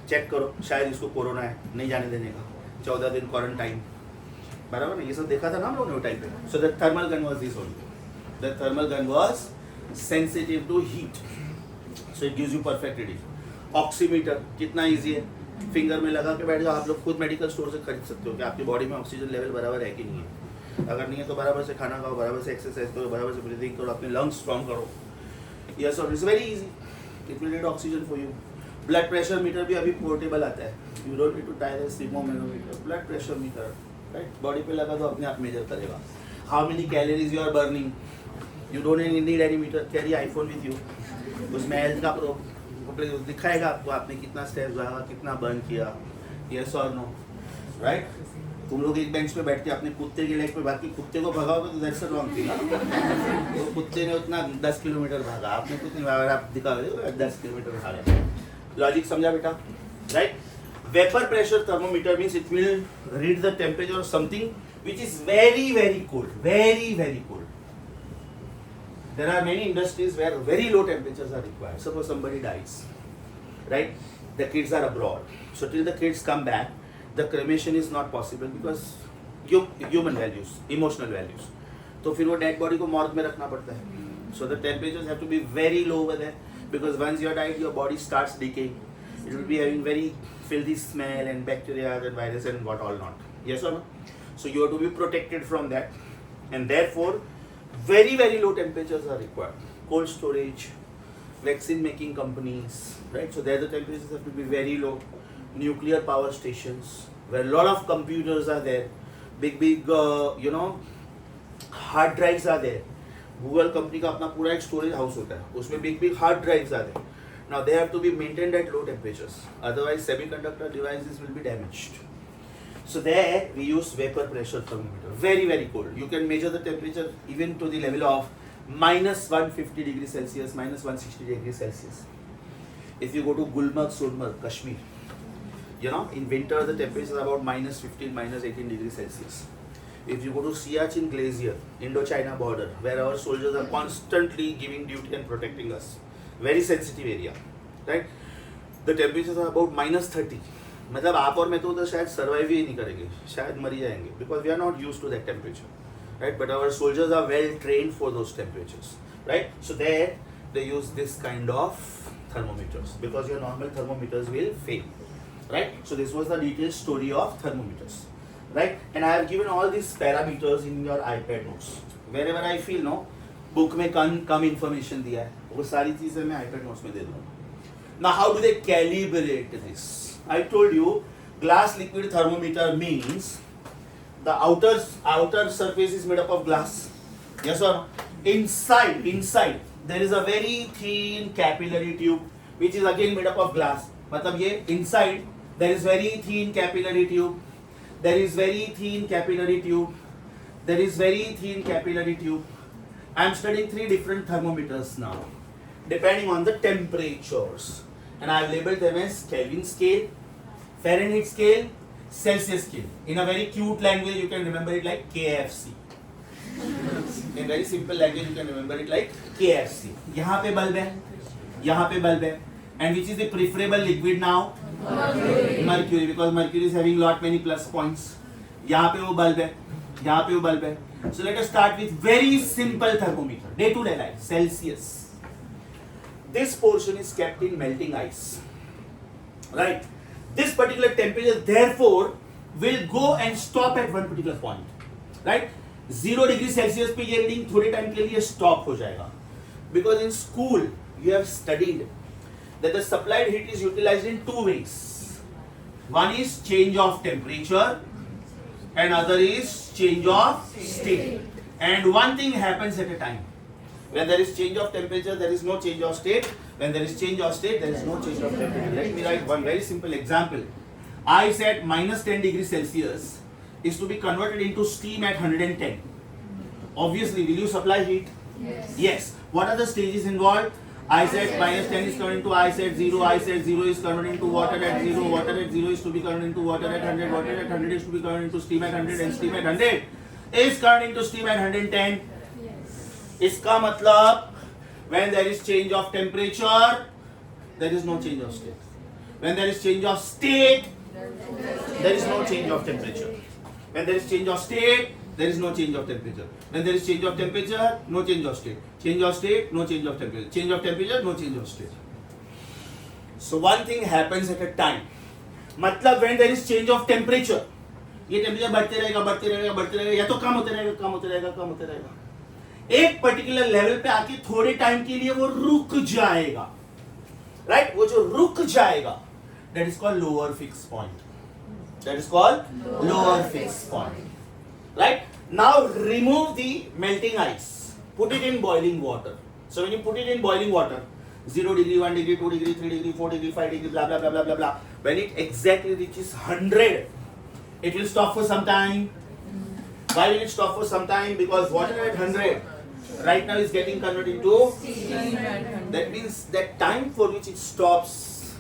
A: check करो शायद इसको corona है, नहीं जाने देने का, 14 दिन क्वारंटाइन, बराबर ना? ये सब देखा था ना हम लोगों ने वो टाइम पे। So the thermal gun was this only. The thermal gun was sensitive to heat, so it gives you perfect reading. Oximeter कितना इजी है, फिंगर में लगा के बैठ जाओ, आप लोग खुद मेडिकल स्टोर से खरीद सकते हो कि आपकी बॉडी में ऑक्सीजन लेवल बराबर है कि नहीं है। अगर नहीं है तो बराबर से खाना खाओ, बराबर से एक्सरसाइज करो, बराबर से ब्रीदिंग करो, अपने लंग्स स्ट्रॉन्ग करो। यस और it's very easy, it will need oxygen for you. Blood pressure meter भी अभी पोर्टेबल आता है, you don't need to tie the thermometer, blood pressure meter, right? Body पे लगा तो अपने आप मेजर करेगा how many calories you are burning. You don't need any meter, carry iPhone with you, उसमें हेल्थ का दिखाएगा आपको आपने कितना स्टेप्स लगा, कितना बर्न किया, यस और नो, राइट? तुम लोग एक बेंच पे बैठ के अपने कुत्ते के लेग पे बाकी कुत्ते को भगाओगे तो दैट्स रॉन्ग थिंग। तो कुत्ते ने उतना 10 किलोमीटर भागा, आपने कुछ नहीं भागा, आप दिखाओगे 10 किलोमीटर भागा। लॉजिक समझा बेटा, right? Vapour pressure thermometer means it will read the temperature of something which is very very cold, very very cold. There are many industries where very low temperatures are required. Suppose somebody dies, right? The kids are abroad, so till the kids come back, the cremation is not possible because human values, emotional values. तो फिर वो dead body को morgue में रखना पड़ता है। So the temperatures have to be very low over there, because once you're died, your body starts decaying. It will be having very filthy smell and bacteria and virus and what all not. Yes or no? So you have to be protected from that, and therefore very very low temperatures are required. Cold storage, vaccine making companies, right? So there the temperatures have to be very low. Nuclear power stations where a lot of computers are there, big hard drives are there. Google company का अपना पूरा एक storage house होता है, उसमें big hard drives are there. Now they have to be maintained at low temperatures, otherwise semiconductor devices will be damaged. So there we use vapor pressure thermometer, very very cold. You can measure the temperature even to the level of minus 150 degrees Celsius, minus 160 degrees Celsius. If you go to Gulmarg, Sonmarg, Kashmir, in winter the temperature is about minus 15, minus 18 degrees Celsius. If you go to Siachen Glacier, Indo-China border, where our soldiers are constantly giving duty and protecting us, very sensitive area, right? The temperatures are about minus 30. मतलब आप और मैं तो उधर शायद survive ही नहीं करेंगे, शायद मर ही जाएंगे, because we are not used to that temperature, right? But our soldiers are well trained for those temperatures, right? So there they use this kind of thermometers, because your normal thermometers will fail, right? So this was the detailed story of thermometers, right? And I have given all these parameters in your iPad notes. Wherever I feel book में कम information दिया है, वो सारी चीजें मैं iPad notes में दे दूँगा. Now how do they calibrate this? I told you, glass liquid thermometer means the outer surface is made up of glass. Yes or no? Inside there is a very thin capillary tube which is again made up of glass. मतलब ये inside there is very thin capillary tube. There is very thin capillary tube. There is very thin capillary tube. I am studying 3 different thermometers now, depending on the temperatures, and I have labeled them as Kelvin scale, Fahrenheit scale, Celsius scale. In a very cute language, you can remember it like KFC. In very simple language, you can remember it like KFC. यहाँ पे bulb है, यहाँ पे bulb है, and which is the preferable liquid now? Mercury, because mercury is having lot many plus points. यहाँ पे वो bulb है, यहाँ पे वो बल्ब है. So let us start with very simple thermometer, day-to-day life, Celsius. This portion is kept in melting ice, right? This particular temperature therefore will go and stop at one particular point, right? 0 degree Celsius पे ये reading थोड़े time के लिए stop हो जाएगा, because in school you have studied that the supplied heat is utilized in 2 ways. One is change of temperature, and other is change of state. And one thing happens at a time. When there is change of temperature, there is no change of state. When there is change of state, there is no change of temperature. Let me write one very simple example. Ice at minus 10 degrees Celsius is to be converted into steam at 110. Obviously, will you supply heat? Yes. What are the stages involved? Ice at minus 10 is converted into ice at 0. Ice at 0 is converted into water at 0. Water at 0 is to be converted into water at 100. Water at 100 is to be converted into steam at 100. And steam at 100 is converted into steam at 110. इसका मतलब when there is change of temperature, there is no change of state. When there is change of state, there is no change of temperature. When there is change of state, there is no change of temperature. When there is change of temperature, no change of state. Change of state, no change of temperature. Change of temperature, no change of state. So one thing happens at a time. मतलब when there is change of temperature, ये temperature बढ़ते रहेगा, या तो कम होते रहेगा. एक particular level पे आके थोड़े टाइम के लिए वो रुक जाएगा, राइट? वो जो रुक जाएगा, that is called lower fixed point. That is called lower fixed point. Right? Now remove the melting ice. Put it in boiling water. So when you put it in boiling water, 0 degree, 1 degree, 2 degree, 3 degree, 4 degree, 5 degree, blah, blah, blah, blah, blah, blah. When it exactly reaches 100, it will stop for some time. Why will it stop for some time? Because water at 100 right now is getting converted into steam. That means that time for which it stops,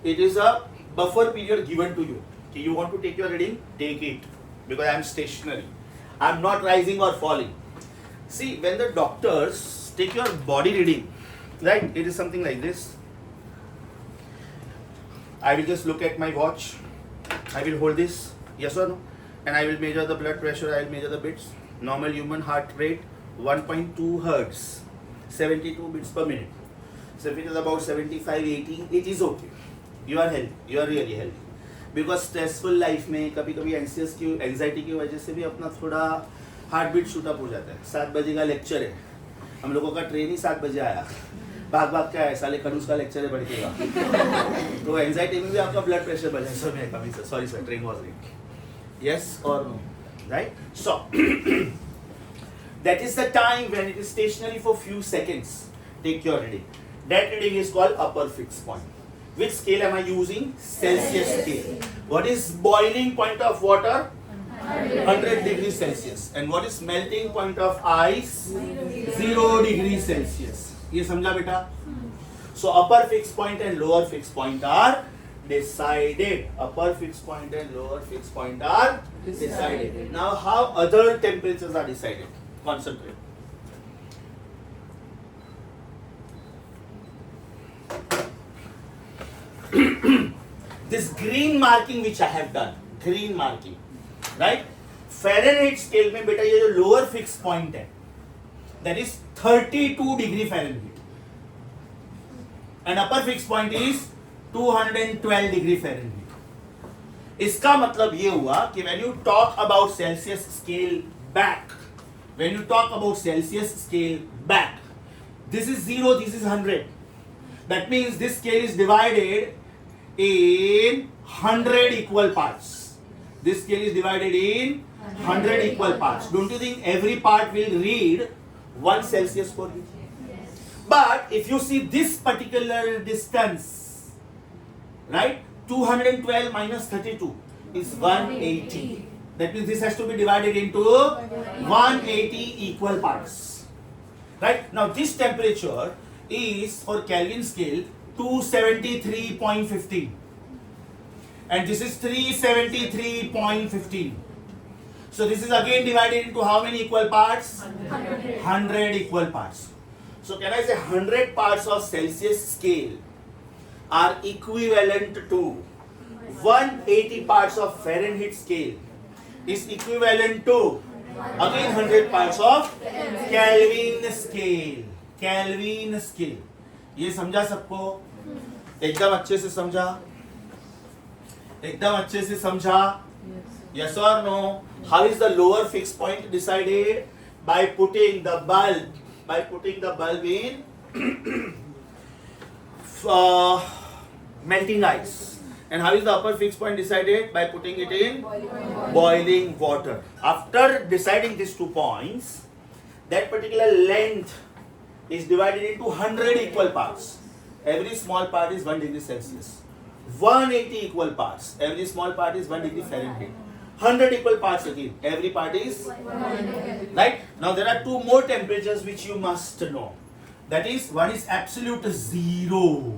A: it is a buffer period given to you. Okay, you want to take your reading? Take it. Because I am stationary. I am not rising or falling. See, when the doctors take your body reading, right, it is something like this. I will just look at my watch. I will hold this, yes or no? And I will measure the blood pressure, I will measure the beats. Normal human heart rate, 1.2 hertz. 72 beats per minute. So if it is about 75, 80, it is okay. You are healthy. You are really healthy. Because stressful life में कभी कभी anxiety की वजह से भी अपना थोड़ा heart beat shoot up हो जाता है. 7 बजे का लेक्चर है, हम लोगों का ट्रेन ही 7 बजे आया, भाग भाग के आया, साले खड़ूस का लेक्चर है बढ़ेगा. तो एंजाइटी में भी आपका ब्लड प्रेशर बढ़ जाए. Sorry sir, train was late. Yes or no? Right? So that is the time when it is stationary for few seconds. Take your reading. That reading is called upper fixed point. Which scale am I using? Celsius scale. What is boiling point of water? 100 degrees Celsius. And what is melting point of ice? 0 degrees Celsius. ये समझा बेटा? So upper fixed point and lower fixed point are decided. Upper fixed point and lower fixed point are decided. Now how other temperatures are decided? Concentrate. This green marking which I have done, green marking, right? Fahrenheit scale में बेटा ये जो lower fixed point है, that is 32 degree Fahrenheit, and upper fixed point is 212 degree Fahrenheit. इसका मतलब ये हुआ कि when you talk about Celsius scale back, when you talk about Celsius scale back, this is 0, this is 100. That means this scale is divided in 100 equal parts. This scale is divided in 100 equal parts. Don't you think every part will read 1 Celsius for you? But if you see this particular distance, right, 212 minus 32 is 180. That means this has to be divided into 180 equal parts. Right? Now this temperature is for Kelvin scale 273.15. And this is 373.15. So this is again divided into how many equal parts? 100 equal parts. So can I say 100 parts of Celsius scale are equivalent to 180 parts of Fahrenheit scale is equivalent to again 100 parts of Kelvin scale. Kelvin scale. ये समझा सबको? एकदम अच्छे से समझा? एकदम अच्छे से समझा? Yes or no? How is the lower fixed point decided? By putting the bulb in melting ice. And how is the upper fixed point decided? By putting it in boiling water. After deciding these 2 points, that particular length is divided into 100 equal parts. Every small part is 1 degree Celsius. 180 equal parts. Every small part is 1 degree Fahrenheit. 100 equal parts again. Every part is right. Now there are 2 more temperatures which you must know. That is, one is absolute zero.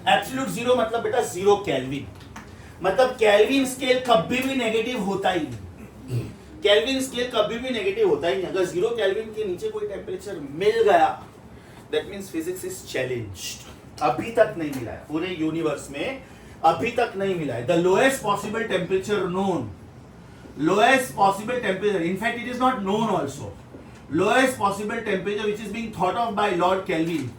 A: Absolute zero मतलब बेटा 0 Kelvin. मतलब Kelvin scale कभी भी negative होता ही नहीं. Kelvin scale कभी भी negative होता ही नहीं. अगर 0 Kelvin के नीचे कोई टेम्परेचर मिल गया, that means physics is challenged. अभी तक नहीं मिला है पूरे यूनिवर्स में, अभी तक नहीं मिला है. The lowest possible temperature known, lowest possible temperature, in fact it is not known also. Lowest possible temperature which is being thought of by Lord Kelvin,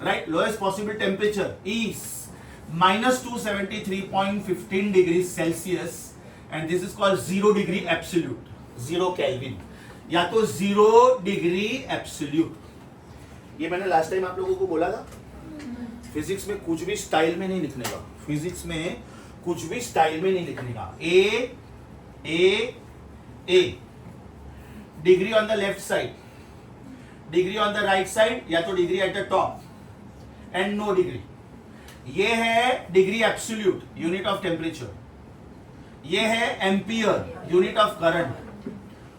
A: right? Lowest possible temperature is minus 273.15 degrees Celsius, and this is called 0 degree absolute. 0 Kelvin या तो 0 degree absolute. ये मैंने last time आप लोगों को बोला था, physics में कुछ भी स्टाइल में नहीं लिखने का. फिजिक्स में कुछ भी स्टाइल में नहीं लिखने का. A degree on the left side, degree on the right side, या तो degree at the top and no degree. ये है degree absolute, unit of temperature. ये है एम्पियर, यूनिट ऑफ करंट.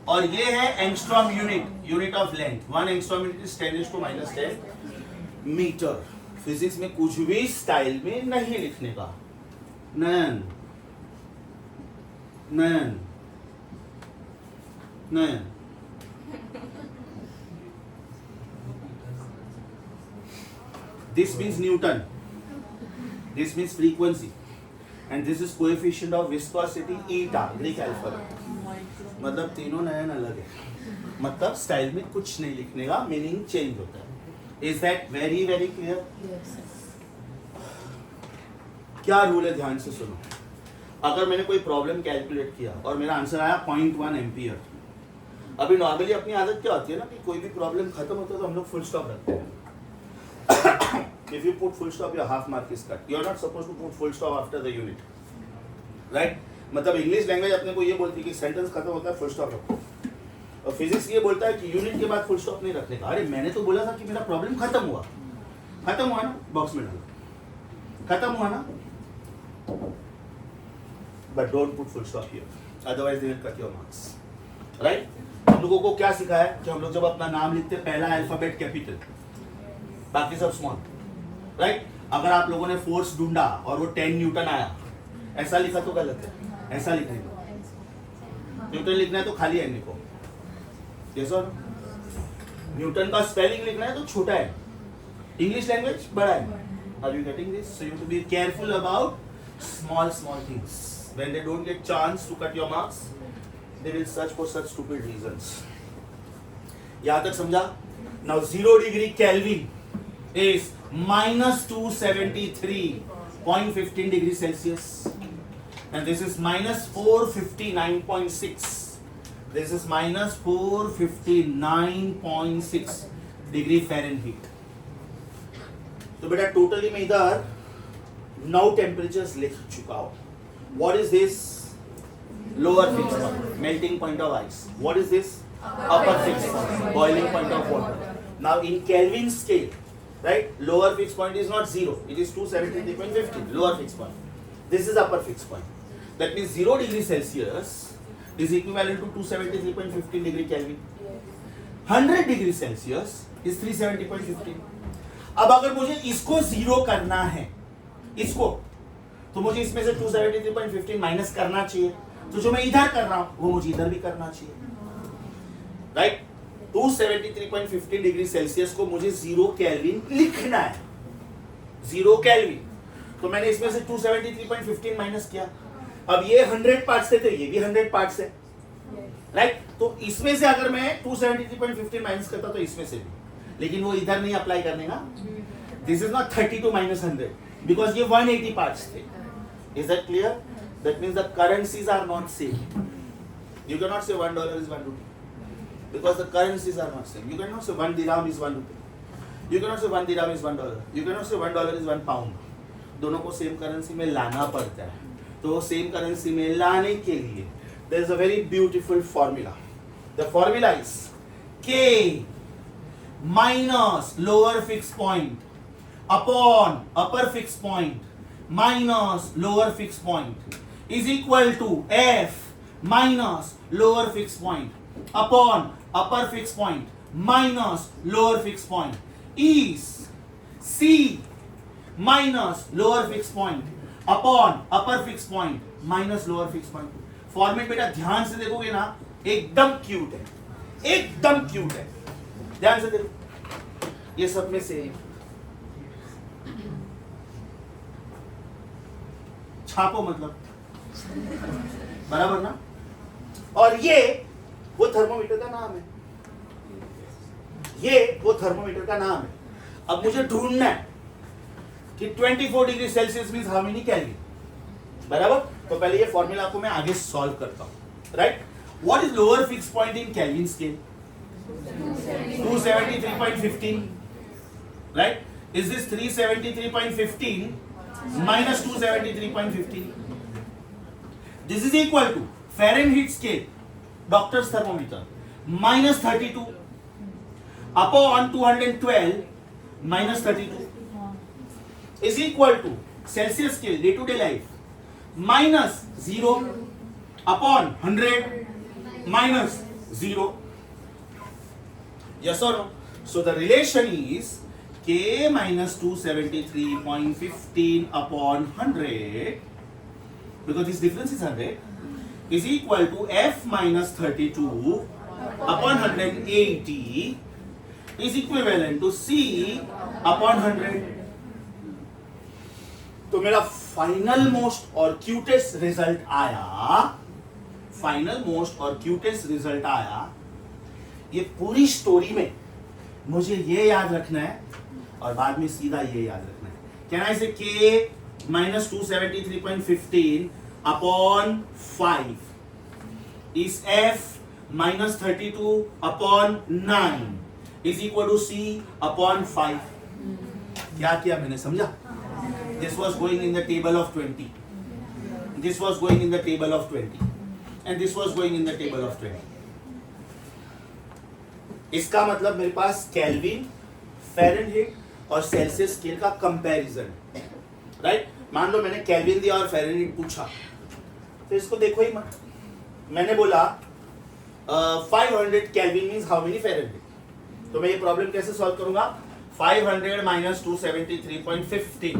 A: और ये है angstrom unit, unit of length. 1 angstrom unit is 10⁻⁻10 metre. Physics में कुछ भी स्टाइल में नहीं लिखने का. नयन नयन नयन. This means Newton. This means frequency. And this is coefficient of viscosity eta, Greek alphabet. मतलब तीनों नयन अलग है. मतलब स्टाइल में कुछ नहीं लिखने का, मीनिंग चेंज होता है. Is that very very clear? क्या रूल है, ध्यान से सुनो. अगर मैंने कोई प्रॉब्लम कैलकुलेट किया और मेरा आंसर आया 0.1 एम्पियर, अभी नॉर्मली अपनी आदत क्या होती है ना कि कोई भी प्रॉब्लम खत्म होता है तो हम लोग फुल स्टॉप रखते हैं. If you put full stop, your half mark is cut. You are not supposed to put full stop after the unit, right? मतलब इंग्लिश लैंग्वेज अपने को ये बोलती है कि सेंटेंस खत्म होता है फुल स्टॉप रखो, और फिजिक्स ये बोलता है कि यूनिट के बाद फुल स्टॉप नहीं रखने का. अरे मैंने तो बोला था कि मेरा प्रॉब्लम खत्म हुआ ना, बॉक्स में डालो, खत्म हुआ ना, but don't put full stop here, otherwise they will cut your marks, right? हम लोगों को क्या सिखाया है कि हम लोग जब अपना नाम लिखते हैं पहला अल्फाबेट कैपिटल, बाकी सब स्मॉल, राइट? अगर आप लोगों ने फोर्स ढूंढा और वो 10 न्यूटन आया, ऐसा लिखा तो गलत है, ऐसा लिखने को. न्यूटन लिखना है तो खाली एन लिखो, यस और न्यूटन का स्पेलिंग लिखना है तो छोटा है, इंग्लिश लैंग्वेज बड़ा है. Are you getting this? So you have to be careful about small things. When they don't get chance to cut your marks, they will search for such stupid reasons. यहां तक समझा? Now 0 degree Kelvin is minus 273.15 degrees Celsius, and this is minus 459.6. This is minus 459.6 degree Fahrenheit. तो बेटा totally मैं इधर 9 temperatures लिख चुका हूं. What is this? Lower fixed point, melting point of ice. What is this? Upper fixed point, boiling point of water. Now in Kelvin scale, right, lower fixed point is not 0, it is 273.15, lower fixed point. This is upper fixed point. That means 0 degree Celsius is equivalent to 273.15 degree Kelvin. 100 degree Celsius is 370.15. अब अगर मुझे इसको 0 करना है, इसको, तो मुझे इसमें से 273.15 माइनस करना चाहिए. तो जो मैं इधर कर रहा हूं वो मुझे इधर भी करना चाहिए, राइट? 273.15 डिग्री सेल्सियस को मुझे 0 केल्विन लिखना है, 0 केल्विन. तो मैंने इसमें से 273.15 माइनस किया. अब ये 100 पार्ट्स थे तो ये भी 100 पार्ट्स है, राइट? तो इसमें से अगर मैं 273.15 माइनस करता तो इसमें से भी, लेकिन वो इधर नहीं अप्लाई करने का. This is not 32 minus 100 because ये 180 पार्ट्स थे. Is that clear? That means the currencies are not same. You can not say $1 is 1 rupee. Because the currencies are not same. You cannot say 1 dirham is 1 rupee. You cannot say 1 dirham is $1. You cannot say $1 is 1 pound. दोनों को same currency में लाना पड़ता है. तो same currency में लाने के लिए there is a very beautiful formula. The formula is K minus lower fixed point upon upper fixed point minus lower fixed point is equal to F minus lower fixed point upon upper fixed point minus lower fixed point is C minus lower fixed point upon upper fixed point minus lower fixed point. Format बेटा ध्यान से देखोगे ना, एकदम cute है, एकदम cute है. ध्यान से देखो, ये सब में से छापो मतलब बराबर ना. और ये वो थर्मोमीटर का नाम है, ये वो थर्मोमीटर का नाम है. अब मुझे ढूंढना है कि 24 degree Celsius means how many kelvin, बराबर. तो पहले ये फॉर्मूला को मैं आगे सॉल्व करता हूं, right? What is lower fix point in kelvin scale? 273.15, right? Is this 373.15 minus 273.15? This is equal to Fahrenheit scale, doctor's thermometer, minus 32 upon 212 minus 32 is equal to Celsius scale, day to day life, minus 0 upon 100 minus 0. Yes or no? So the relation is K minus 273.15 upon 100, because this difference is 100, is equal to F minus 32 upon 180 is equivalent to C upon 100. तो मेरा final most और cutest result आया, final most और cutest result आया ये पूरी story में मुझे ये याद रखना है और बाद में सीधा ये याद रखना है. कैन आई से k minus 273.15 upon 5 is f minus 32 upon 9 is equal to c upon 5. क्या किया मैंने, समझा? This was going in the table of 20. This was going in the table of 20. And this was going in the table of 20. इसका मतलब मेरे पास kelvin, Fahrenheit और Celsius scale का comparison, right? मान लो मैंने केल्विन दिया और फ़ारेनहीट पूछा, तो इसको देखो ही मत. मैंने बोला 500 kelvin means how many Fahrenheit. तो मैं ये प्रॉब्लम कैसे सॉल्व करूंगा? 500 minus 273.15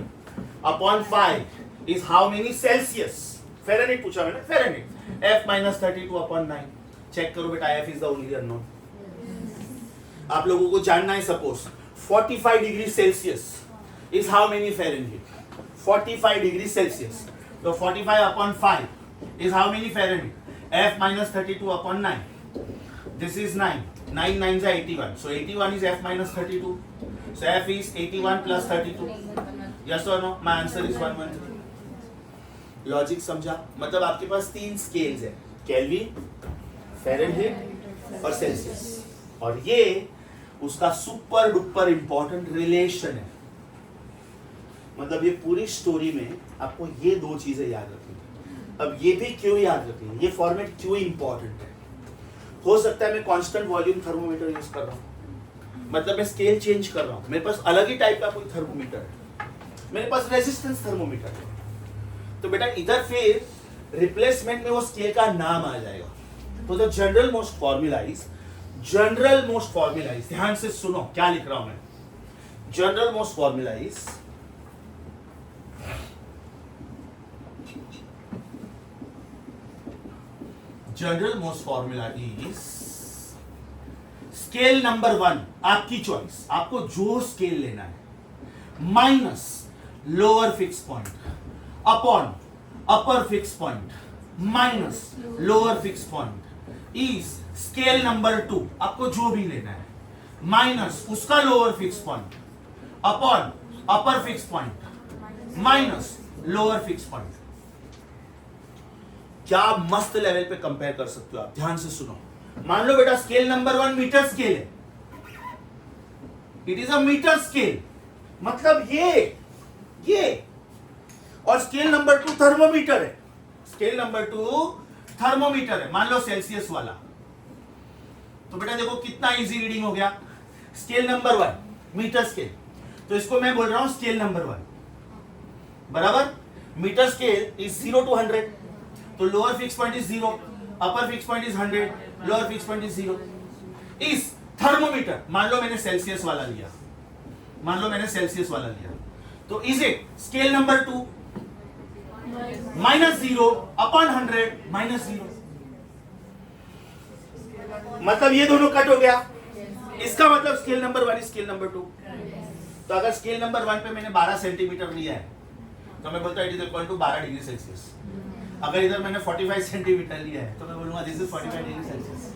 A: upon 5 is how many Celsius? Fahrenheit पूछा मैंने, Fahrenheit. f minus 32 upon 9. Check करो बेटा, f is the only unknown. आप लोगों को जानना है, suppose 45 degree Celsius is how many Fahrenheit. 45 degree Celsius, तो 45 upon 5 is how many Fahrenheit? f minus 32 upon 9. This is 9. 9 9s are 81. So 81 is f minus 32. So f is 81 plus 32. Yes or no? My answer is 113. Logic समझा? मतलब आपके पास 3 scales है, kelvin, Fahrenheit और Celsius, और ये उसका super duper important relation है. मतलब ये पूरी स्टोरी में आपको ये 2 चीजें याद रखनी है. अब ये भी क्यों याद रखनी है, ये फॉर्मेट क्यों इंपॉर्टेंट है? हो सकता है मैं कांस्टेंट वॉल्यूम थर्मोमीटर यूज कर रहा हूँ, मतलब मैं स्केल चेंज कर रहा हूँ, मेरे पास अलग ही टाइप का कोई थर्मोमीटर है, मेरे पास रेजिस्टेंस थर्मोमीटर है. तो बेटा इधर फिर रिप्लेसमेंट में वो स्केल का नाम आ जाएगा. तो the general most formula is, ध्यान से सुनो क्या लिख रहा हूं मैं. General most formula is scale number 1, आपकी चॉइस, आपको जो स्केल लेना है, minus lower fix point upon upper fix point minus lower fix point is scale number 2. आपको जो भी लेना है, माइनस उसका lower fix point upon upper fix point minus lower fix point. क्या मस्त लेवल पे कंपेयर कर सकते हो आप. ध्यान से सुनो. मान लो बेटा स्केल नंबर 1 मीटर स्केल है, it is a metre scale, मतलब ये और स्केल नंबर 2 थर्मोमीटर है. स्केल नंबर 2 थर्मोमीटर है, मान लो सेल्सियस वाला. तो बेटा देखो कितना इजी रीडिंग हो गया. स्केल नंबर 1 मीटर स्केल, तो इसको मैं बोल रहा हूं स्केल नंबर 1 बराबर मीटर स्केल इज 0 to 100. तो lower fix point is 0, upper fix point is 100, lower fix point is 0. इस थर्मोमीटर, मान लो मैंने सेल्सियस वाला लिया, तो is it scale number 2 minus 0 upon 100 minus 0. मतलब ये दोनों कट हो गया. इसका मतलब स्केल नंबर 1 स्केल नंबर 2. तो अगर स्केल नंबर 1 पे मैंने 12 सेंटीमीटर लिया है, तो मैं बोलता हूँ it is equal to 12 degree Celsius. अगर इधर मैंने 45 सेंटीमीटर लिया है, तो मैं बोलूंगा दिस इज 45 डिग्री सेल्सियस.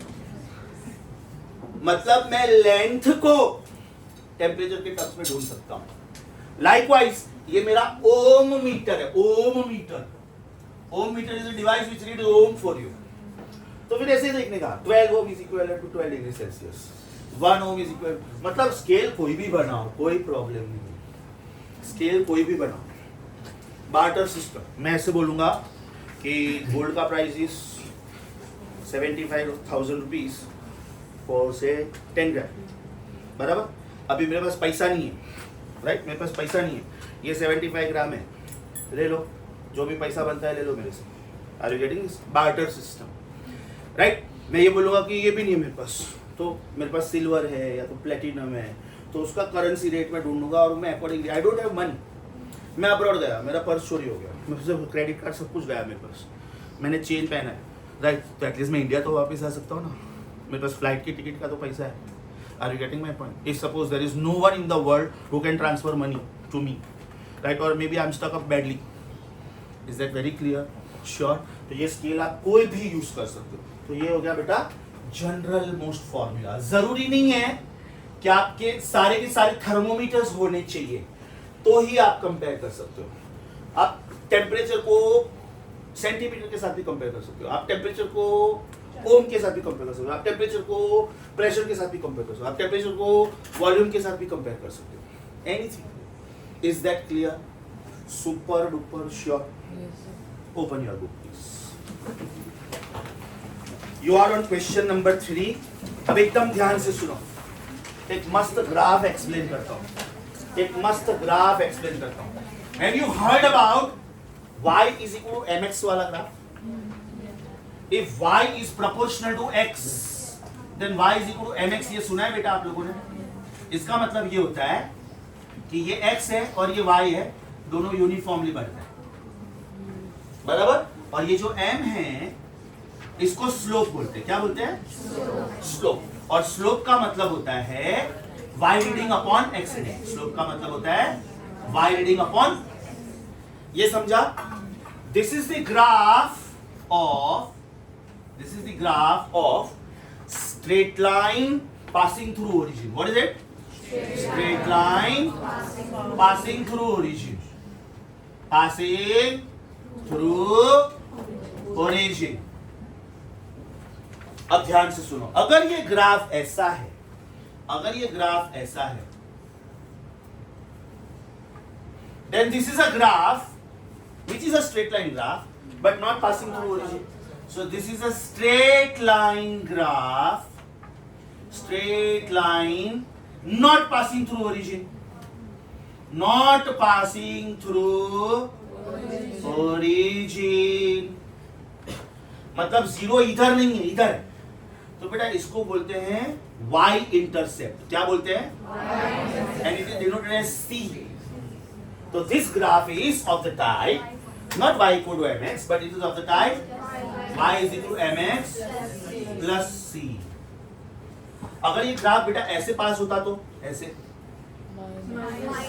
A: मतलब मैं लेंथ को टेम्परेचर के टर्म्स में ढूंढ सकता हूँ. लाइकवाइज ये मेरा ओम मीटर है. Ohm meter is a device which reads ohm for you. तो फिर ऐसे देखने का 12 ohm is equal to 12 degree Celsius, 1 ohm is equal, मतलब स्केल कोई भी बनाओ, कोई प्रॉब्लम नहीं. स्केल कोई भी बनाओ. बार्टर सिस्टम, मैं ऐसे बोलूंगा कि गोल्ड का प्राइस इज 75,000 रुपीज फॉर से 10 ग्राम बराबर. अभी मेरे पास पैसा नहीं है, राइट? मेरे पास पैसा नहीं है, ये 75 ग्राम है, ले लो, जो भी पैसा बनता है ले लो मेरे से. Are you getting this? Barter system, right? मैं ये बोलूँगा कि ये भी नहीं है मेरे पास, तो मेरे पास सिल्वर है या तो प्लेटिनम है, तो उसका करेंसी रेट में ढूंढूंगा और मैं accordingly, I don't have money. मैं अब्रॉड गया, मेरा पर्स चोरी हो गया, मेरे क्रेडिट कार्ड सब कुछ गया मेरे पास, मैंने चेन पहना है, राइट? तो एटलीस्ट मैं इंडिया तो वापस आ सकता हूँ ना, मेरे पास फ्लाइट की टिकट का तो पैसा है. Are you getting my point? If suppose there is no one in the world who can transfer money to me, right? Or maybe I am stuck up badly. Is that very clear? Sure? तो ये scale आप कोई भी use कर सकते हो. तो ये हो गया बेटा जनरल मोस्ट फॉर्मूला। जरूरी नहीं है कि आपके के सारे थर्मोमीटर्स होने चाहिए तो ही आप कंपेयर कर सकते हो। आप टेम्परेचर को सेंटीमीटर के साथ भी कंपेयर कर सकते हो, आप टेम्परेचर को ओम के साथ भी कंपेयर कर सकते हो, आप टेम्परेचर को प्रेशर के साथ भी कंपेयर कर सकते हो, आप टेम्परेचर को वॉल्यूम के साथ भी कंपेयर कर सकते हो। Anything. Is that clear? Super duper sure? Open your book please. You are on question number 3। अब एकदम ध्यान से सुनो, एक मस्त ग्राफ एक्सप्लेन करता हूं, एक मस्त ग्राफ एक्सप्लेन करता हूं। Have you heard about y is equal to mx वाला graph? If y is proportional to x, then y is equal to mx। ये सुना है बेटा आप लोगों ने? इसका मतलब ये होता है कि ये x है और ये y है, दोनों यूनिफॉर्मली बढ़ते हैं, बराबर। और ये जो m है इसको स्लोप बोलते हैं। क्या बोलते हैं? स्लोप। और स्लोप का मतलब होता है y reading upon x reading. Slope का मतलब होता है y रीडिंग अपॉन, ये समझा? This is the graph of straight line passing through origin. What is it? Straight line passing through origin, passing through origin. अब ध्यान से सुनो, अगर ये ग्राफ ऐसा है, अगर ये ग्राफ ऐसा है, then this is a graph which is a straight line graph but not passing through origin. So this is a straight line graph, straight line not passing through origin, not passing through origin। मतलब zero इधर नहीं है, इधर है। तो बेटा इसको बोलते हैं y इंटरसेप्ट। क्या बोलते हैं? and it is denoted as c। So this graph is of the type not y equal to mx, but it is of the type y is equal to mx plus c। अगर ये graph बेटा ऐसे पास होता तो ऐसे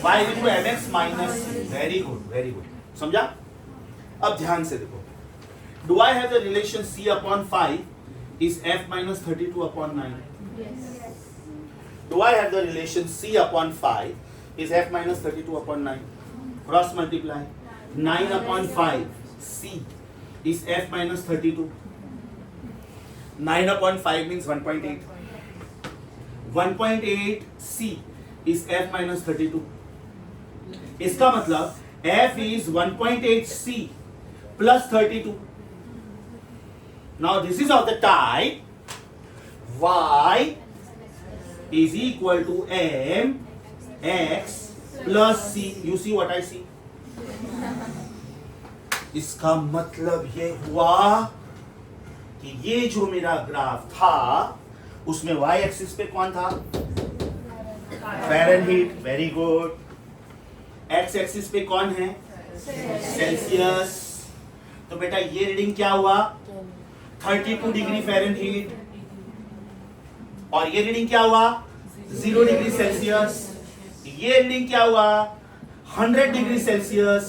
A: y is equal to mx minus c। Very good, very good, समझा? अब ध्यान से देखो, do I have the relation c upon 5 is f minus 32 upon 9?
B: Yes.
A: Do I have the relation c upon 5 is f minus 32 upon 9? Cross multiply 9 upon 5 c is f minus 32। 9 upon 5 means 1.8। 1.8 c is f minus 32। इसका मतलब f is 1.8 c plus 32। Now this is of the type y is equal to m x plus c। You see what I see? इसका मतलब ये हुआ कि ये जो मेरा ग्राफ था उसमें y एक्सिस पे कौन था? Fahrenheit. Very good. x axis पे कौन है? सेल्सियस। तो बेटा ये रीडिंग क्या हुआ? 32 डिग्री फ़ारेनहीट। और ये रीडिंग क्या हुआ? 0 डिग्री सेल्सियस। ये रीडिंग क्या हुआ? 100 डिग्री सेल्सियस।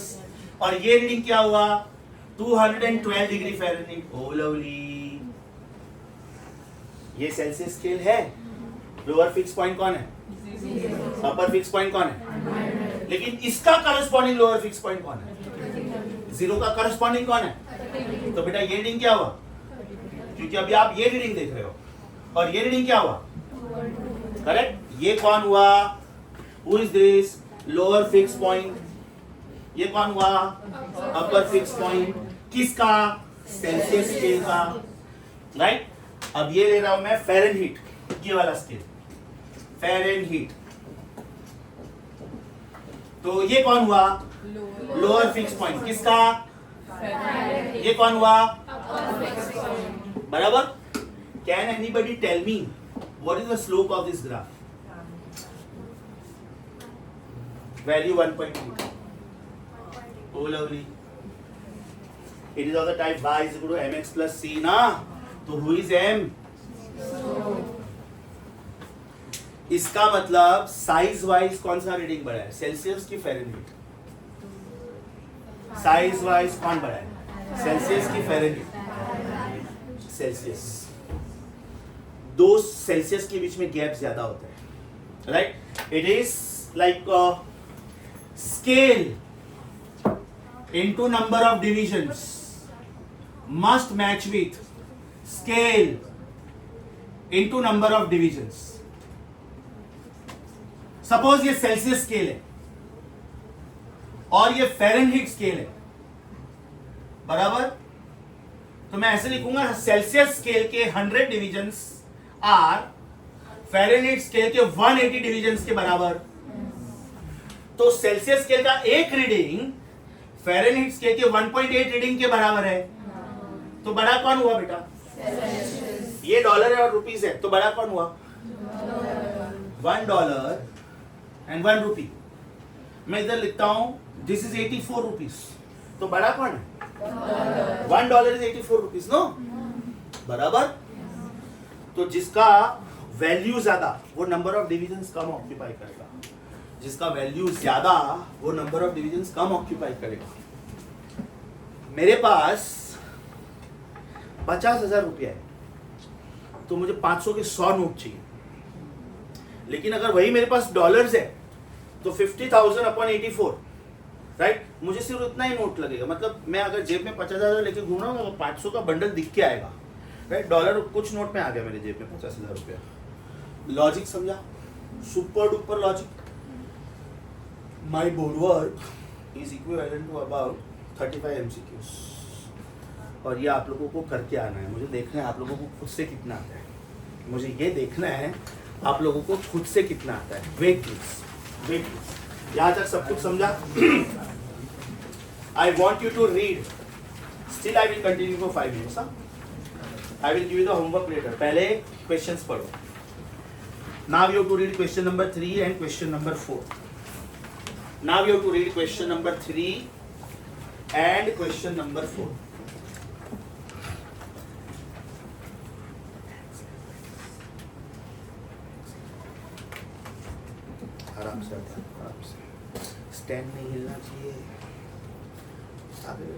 A: और ये रीडिंग क्या हुआ? 212 डिग्री फ़ारेनहीट। ओ लवली, ये सेल्सियस स्केल है। लोअर फिक्स पॉइंट कौन है? अपर फिक्स पॉइंट कौन है? लेकिन इसका करस्पॉन्डिंग लोअर फिक्स पॉइंट कौन है? 0 का करस्पॉन्डिंग कौन है? तो बेटा ये रीडिंग क्या हुआ? क्योंकि अभी आप ये रीडिंग देख रहे हो और ये रीडिंग क्या हुआ? करेक्ट। ये कौन हुआ? Who is this? Lower fix point. ये कौन हुआ? Upper fix point. किसका? सेल्सियस स्केल का, राइट। अब ये ले रहा हूं मैं फ़ारेनहीट, ये वाला स्केल फ़ारेनहीट। तो ये कौन हुआ? Lower fix point. किसका? ये कौन हुआ? बराबर। Can anybody tell me what is the slope of this graph? Value 1.8। Oh lovely। It is of the type y is equal to mx plus c ना। तो who is m? इसका मतलब size wise कौन सा reading बढ़ा है? Celsius की Fahrenheit? Size wise कौन बढ़ा है? सेल्सियस की फ़ारेनहीट? सेल्सियस। दो सेल्सियस के बीच में गैप ज्यादा होता है, right? It is like scale into number of divisions must match with scale into number of divisions. Suppose ये सेल्सियस स्केल है और ये फ़ारेनहीट स्केल है, बराबर? तो मैं ऐसे लिखूंगा सेल्सियस स्केल के 100 डिविजन्स आर फ़ारेनहीट स्केल के 180 डिविजन्स के बराबर. तो सेल्सियस स्केल का एक रीडिंग फ़ारेनहीट स्केल के 1.8 रीडिंग के बराबर है. तो बड़ा कौन हुआ बेटा? ये डॉलर है और रुपीस है, तो बड़ा कौन हुआ? $1 and 1 rupee. मैं इधर लिखता हूं दिस इज 84 रुपीस, तो बड़ा कौन है? $1 is 84 रुपीस, नो? बराबर. तो जिसका वैल्यू ज्यादा वो number of divisions come occupy करेगा, जिसका वैल्यू ज्यादा वो number of divisions come occupy करेगा. मेरे पास 50,000 रुपया है तो मुझे 500 के 100 नोट चाहिए, लेकिन अगर वही मेरे पास डॉलर्स है तो 50,000 अपॉन 84, राइट? मुझे सिर्फ उतना ही नोट लगेगा. मतलब मैं अगर जेब में 50,000 लेके घूम रहा हूँ तो 500 का बंडल दिख के आएगा, राइट? डॉलर कुछ नोट में आ गया मेरे जेब में 50,000 रुपया. लॉजिक समझा? Super duper logic. My board work is equivalent to about 35 MCQs. और ये आप लोगों को करके आना है. मुझे देखना है आप लोगों को खुद से कितना आता है. मुझे ये देखना है आप लोगों को खुद से कितना आता है. Wait please, wait please. यहाँ तक सब कुछ समझा? I want you to read. Still I will continue for 5 minutes. I will give you the homework later. पहले questions पढ़ो. Now you have to read question number 3 and question number 4. Now you have to read question number 3 and question number 4. आराम से, आराम से. Stand नहीं हिलना चाहिए. आगे.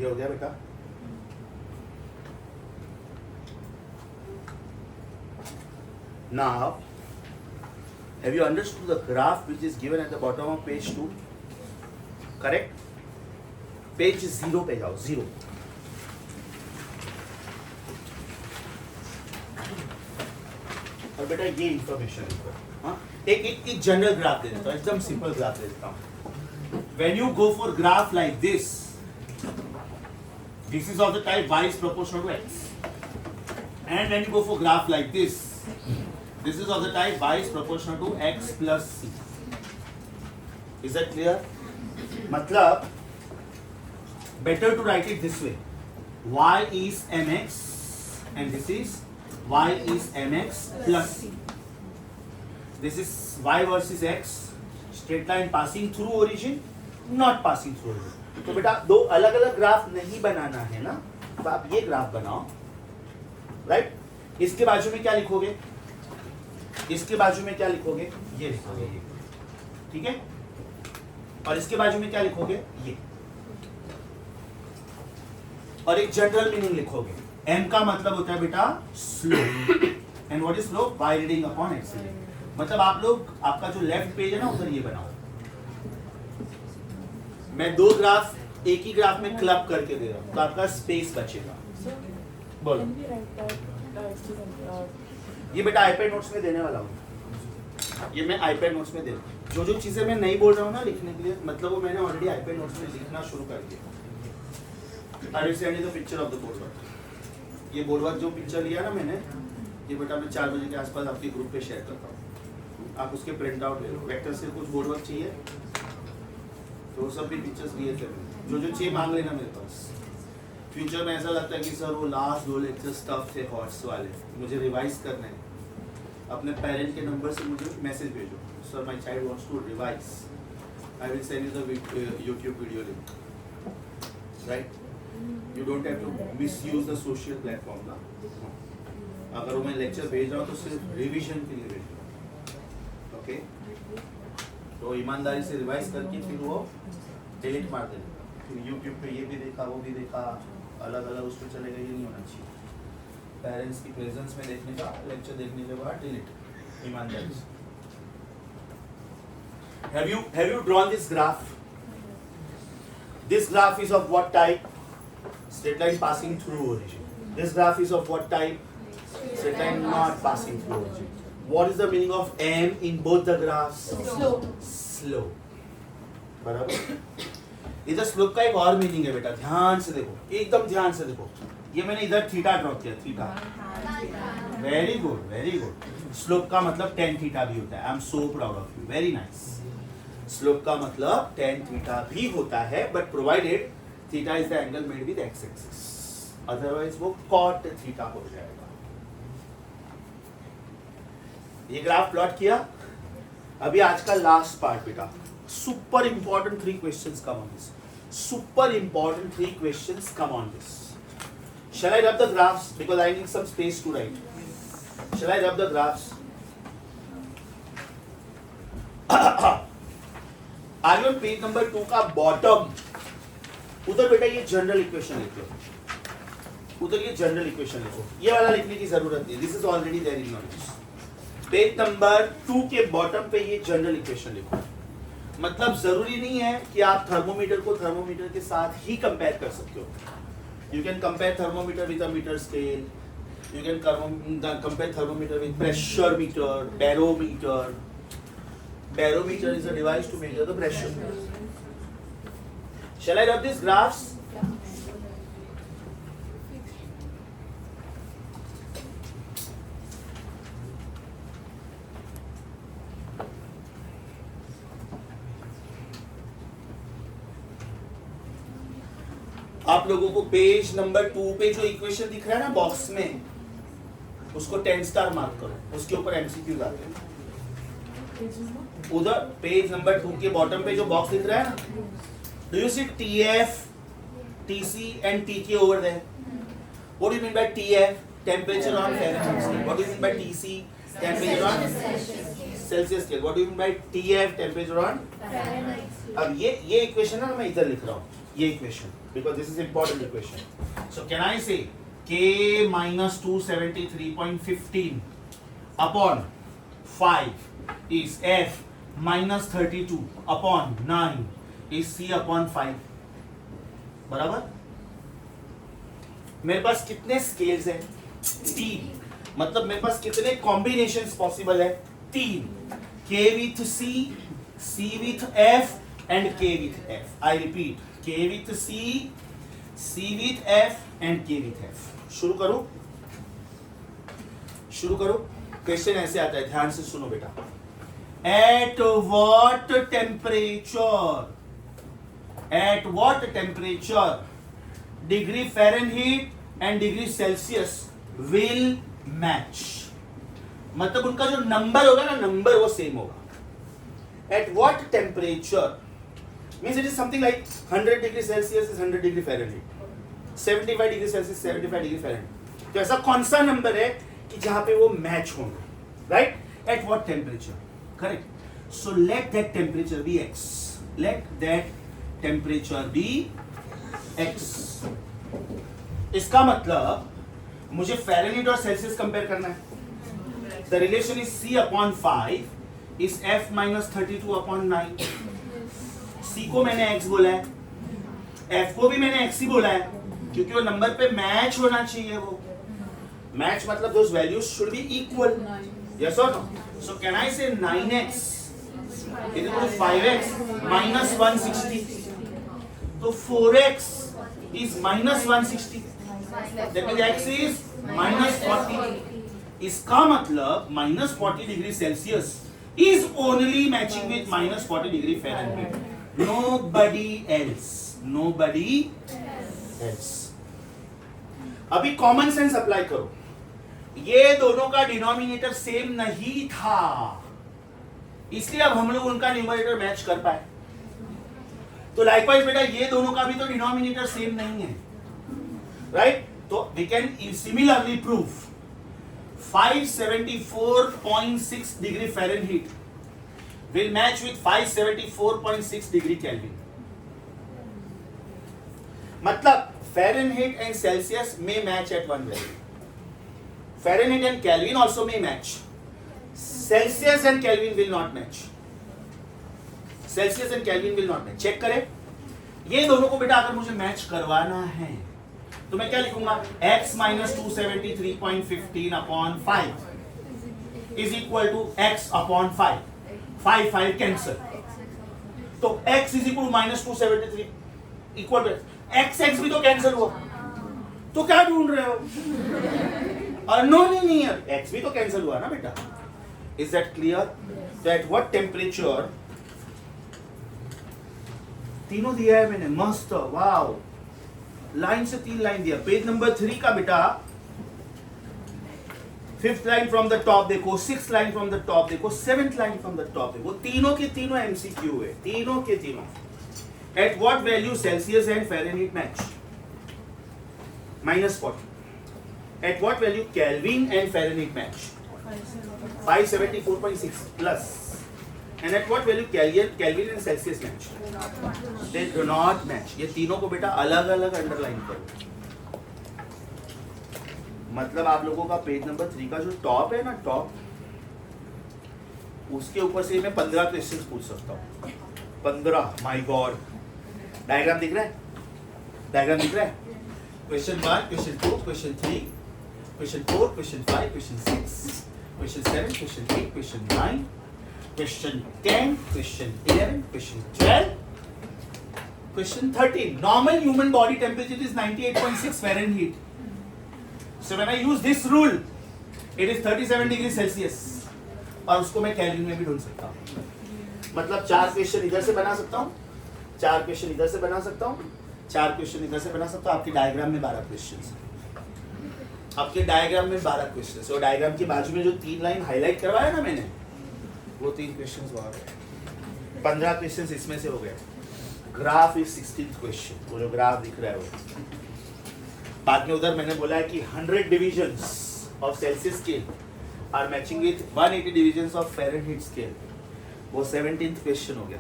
A: ये हो गया बेटा. Now, have you understood the graph which is given at the bottom of page 2? Correct? Page 0 पे जाओ. 0. और बेटा ये इंफॉर्मेशन है. हाँ, एक जनरल ग्राफ दे देता हूँ, एकदम सिंपल ग्राफ दे देता हूँ. When you go for graph like this is of the type y is proportional to x. And when you go for graph like this is of the type y is proportional to x plus c. Is that clear? मतलब better to write it this way. Y is mx and this is y is mx plus c. This is y versus x, straight line passing through origin, not passing through origin. तो बेटा दो अलग अलग graph नहीं बनाना है ना, तो आप ये ग्राफ बनाओ, राइट? इसके बाजू में क्या लिखोगे? इसके बाजू में क्या लिखोगे, ये लिखोगे ये, ठीक है। और इसके बाजू में क्या लिखोगे, ये। और एक जनरल मीनिंग लिखोगे। एम का मतलब होता है बेटा slow, and what is slow, by reading upon excellent. मतलब आप लोग, आपका जो लेफ्ट पेज है ना, उधर ये बनाओ। मैं दो ग्राफ एक ही ग्राफ में क्लब करके दे रहा हूं, तो आपका स्पेस बचेगा। बोलो। ये बेटा आईपैड नोट्स में देने वाला हूँ, ये मैं आईपैड नोट्स में दे रहा हूँ। जो जो चीजें मैं नहीं बोल रहा हूँ ना लिखने के लिए, मतलब वो मैंने ऑलरेडी आईपैड नोट्स में लिखना शुरू कर दिया। आई will send you the picture of the board work. ये बोर्ड वर्क जो पिक्चर लिया ना मैंने, ये बेटा मैं 4 बजे के आसपास आपके ग्रुप पे शेयर करता हूँ। आप उसके प्रिंट आउट ले लो। वेक्टर से कुछ बोर्ड वर्क चाहिए तो सब भी पिक्चर्स लिए थे, जो जो चाहिए मांग लेना मेरे पास। फ्यूचर में ऐसा लगता है कि सर वो लास्ट 2 लेक्चर्स टफ थे हॉर्स वाले, मुझे रिवाइज करने हैं। अपने पेरेंट के नंबर से मुझे मैसेज भेजो, sir my child wants to revise, I will send you the YouTube video link, right. You don't have to misuse the social platform ना। अगर वो मैं लेक्चर भेज रहा हूँ तो सिर्फ रिवीजन के लिए भेज रहा हूँ, ओके। तो ईमानदारी से रिवाइज करके फिर वो डिलीट मार देना। फिर यूट्यूब पे ये भी देखा वो भी देखा, अलग अलग उस पर चलेगा, ये नहीं होना चाहिए। पेरेंट्स की प्रेजेंस में देखने का, लेक्चर देखने के बाद डिलीट, ईमानदारी से। Have you drawn this graph? This graph is of what type? Straight line passing through origin. This graph is of what type? Straight line not passing through origin. What is the meaning of M in both the graphs? Slow. बराबर। इधर slope का एक और meaning है बेटा, ध्यान से देखो, एकदम ध्यान से देखो। ये मैंने इधर थीटा ड्रॉ किया, theta. Very good, very good. Slope का मतलब tan थीटा भी होता है। I am so proud of you, very nice. Slope का मतलब tan थीटा भी होता है, but provided theta is the angle made with x axis, otherwise वो cot थीटा हो जाएगा। ये ग्राफ प्लॉट किया। अभी आज का लास्ट पार्ट बेटा, super important 3 questions come on this. Super important 3 questions come on this. Shall I rub the graphs because I need some space to write? Shall I rub the graphs? Are you on page number 2 का bottom? उधर बेटा ये general equation लिखो, उधर ये general equation लिखो। ये वाला लिखने की जरूरत नहीं, this is already there in your notes. Page number 2 के बॉटम पे ये जनरल इक्वेशन लिखो। मतलब जरूरी नहीं है कि आप थर्मोमीटर को थर्मोमीटर के साथ ही कंपेयर कर सकते हो। You can compare thermometer with a metre scale, you can compare thermometer with pressure meter, barometer. Barometer is a device to measure the pressure. Shall I rub these graphs? आप लोगों को page number 2 पे जो equation दिख रहा है ना box में, उसको 10 स्टार मार्क करो, उसके ऊपर एमसीक्यूज आते हैं। उधर पेज नंबर 2 के बॉटम पे जो बॉक्स दिख रहा है ना, do you see TF, TC and TK over there? What do you mean by TF? Temperature on Fahrenheit scale. What do you mean by TC? Temperature on Celsius scale. What do you mean by TF? Temperature on
B: Fahrenheit scale.
A: अब ये equation ना मैं इधर लिख रहा हूँ, ये equation, because this is important equation. So can I say K minus 273.15 upon 5 is F minus 32 upon 9 is C upon 5, बराबर। मेरे पास कितने स्केल्स हैं? 3। मतलब मेरे पास कितने कॉम्बिनेशंस पॉसिबल है? 3। K with C, C with F and K with F. I repeat, K with C, C with F and K with F. शुरू करो, शुरू करो। क्वेश्चन ऐसे आता है, ध्यान से सुनो बेटा। At what temperature? At what temperature degree Fahrenheit and degree Celsius will match? मतलब उनका जो नंबर होगा ना, नंबर वो सेम होगा। At what temperature means it is something like 100 degree Celsius is 100 degree Fahrenheit, 75 degree Celsius 75 degree Fahrenheit। तो ऐसा कौन सा नंबर है कि जहां पे वो मैच होंगे, right? At what temperature? Correct. So let that temperature be X. Let that temperature be X. इसका मतलब मुझे फ़ारेनहीट और सेल्सियस कंपेयर करना है. The relation is C upon 5 is F minus 32 upon 9. C को मैंने X बोला है, F को भी मैंने X ही बोला है, क्योंकि वो नंबर पे मैच होना चाहिए. वो मैच मतलब those values should be equal. Yes or no? So can I say 9x is equal to 5x minus 160? So 4x is minus 160. That means x is minus 40. इसका मतलब minus 40 degree Celsius is only matching with minus 40 degree Fahrenheit. Nobody else. Nobody else. अभी common sense apply करो. ये दोनों का denominator same नहीं था, इसलिए अब हम लोग उनका न्यूमरेटर मैच कर पाए. तो लाइकवाइज बेटा ये दोनों का भी तो डिनोमिनेटर सेम नहीं है, राइट? तो we can similarly prove 574.6 degree Fahrenheit will match with 574.6 degree Kelvin. मतलब Fahrenheit and Celsius may match at one value. Fahrenheit and Kelvin also may match. Celsius and Kelvin will not match. Celsius and Kelvin will not match. Check करें. ये दोनों को बेटा अगर मुझे match करवाना है तो मैं क्या लिखूंगा? x minus 273.15 upon 5 is equal to x upon 5. 5 cancel. तो x is equal to minus 273 equal to x भी तो कैंसिल हुआ. तो क्या ढूंढ रहे हो? नो नहीं यार, x भी तो कैंसिल हुआ ना बेटा. Is that clear? That what temperature? तीनों दिया है मैंने, मस्त, वाव. लाइन से 3 लाइन दिया. पेज नंबर 3 का बेटा 5th line from the top देखो, 6th line from the top देखो, 7th line from the top देखो. तीनों के तीनों MCQ है, तीनों के तीनों. At what value Celsius and Fahrenheit match? Minus 40. At what value Kelvin and Fahrenheit match? 574.6 plus. And at what value Kelvin and Celsius match? They do not match. ये तीनों को बेटा अलग अलग अंडरलाइन करो. मतलब आप लोगों का पेज नंबर 3 का जो टॉप है ना, टॉप, उसके ऊपर से मैं 15 क्वेश्चंस पूछ सकता हूँ. 15. My God. डायग्राम दिख रहा है? डायग्राम दिख रहा है? Question 1, question 2, question 3, question 4, question 5, question 6, question 7, question 8, question 9, question 10, question 11, question 12, question 13. Normal human body temperature is 98.6 Fahrenheit. So when I use this rule, it is 37 degrees Celsius. और उसको मैं kelvin में भी ढूंढ सकता हूँ. मतलब 4 क्वेश्चन इधर से बना सकता हूँ, 4 क्वेश्चन इधर से बना सकता हूँ, 4 क्वेश्चन इधर से बना सकता हूँ. आपके डायग्राम में 12 क्वेश्चन. आपके डायग्राम में 12 क्वेश्चन. और डायग्राम की बाजू में जो 3 लाइन हाईलाइट करवाया ना मैंने, वो 3 क्वेश्चन वहाँ गए. 15 क्वेश्चन इसमें से हो गए. Graph is 16th question. वो जो ग्राफ दिख रहा है वो. बाद में उधर मैंने बोला है कि 100 divisions of Celsius scale are matching with 180 divisions of Fahrenheit scale. वो 17th क्वेश्चन हो गया.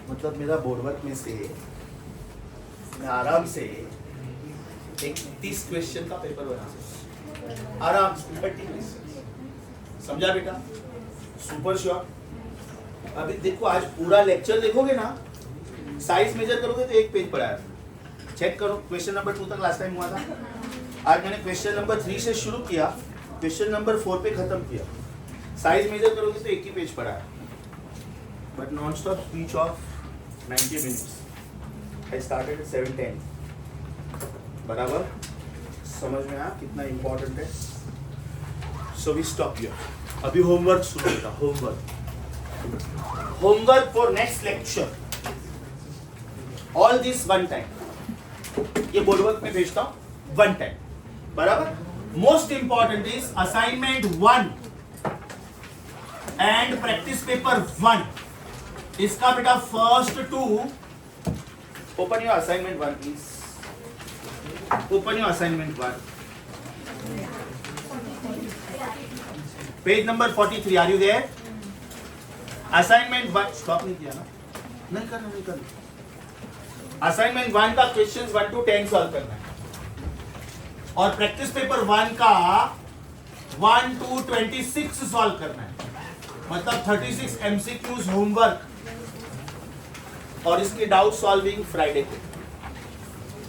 A: मतलब मेरा बोर्ड वर्क में से मैं आराम से 31 क्वेश्चन का पेपर बना सकता. आराम से 30 क्वेश्चन. समझा बेटा? Super sure. अभी देखो आज पूरा लेक्चर देखोगे ना, साइज मेजर करोगे तो 1 पेज पड़ा है. चेक करो. क्वेश्चन नंबर 2 तक लास्ट टाइम हुआ था. आज मैंने क्वेश्चन नंबर 3 से शुरू किया, क्वेश्चन नंबर 4 पे खत्म किया. साइज मेजर करोगे तो 1 ही पेज पड़ा है. But non stop speech of 90 minutes. I started at 7:10. बराबर? समझ में आया कितना इम्पोर्टेंट है? So we stop here. अभी होमवर्क शुरू होता. Homework for next lecture. All this 1 time. ये बोर्ड वर्क में भेजता हूँ 1 टाइम. बराबर? Most important is assignment 1 and practice paper 1. इसका बेटा फर्स्ट 2. ओपन योर असाइनमेंट 1 प्लीज. Open your assignment 1. Page number 43, are you there? Assignment 1 stop नहीं किया ना? नहीं करना। असाइनमेंट 1 का क्वेश्चंस 1 to 10 सॉल्व करना है और प्रैक्टिस पेपर 1 का 1 to 26 सॉल्व करना है, मतलब 36 MCQs होमवर्क और इसके डाउट सॉल्विंग फ्राइडे को।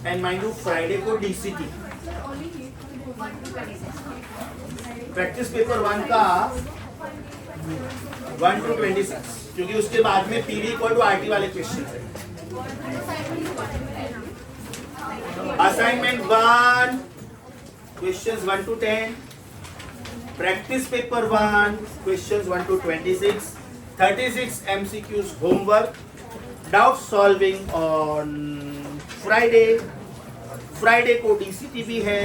A: एंड माइंड यू फ्राइडे को DCT। प्रैक्टिस पेपर 1 का 1 to 26, क्योंकि उसके बाद में PV इक्वल टू RT वाले क्वेश्चन है। Assignment 1 questions 1 to 10, practice paper 1 questions 1 to 26, 36 MCQs homework, doubt solving on Friday. Friday को DCT भी है।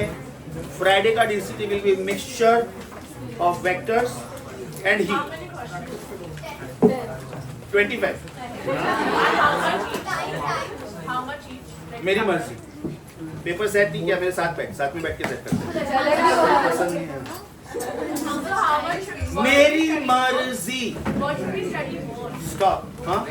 A: फ्राइडे का DCT will be mixture of vectors and heat. 25 मेरी मर्जी। पेपर सेट नहीं किया, मेरे साथ में बैठ के सेट करते हैं। पसंद नहीं है, मेरी मर्जी। स्टॉप। हाँ,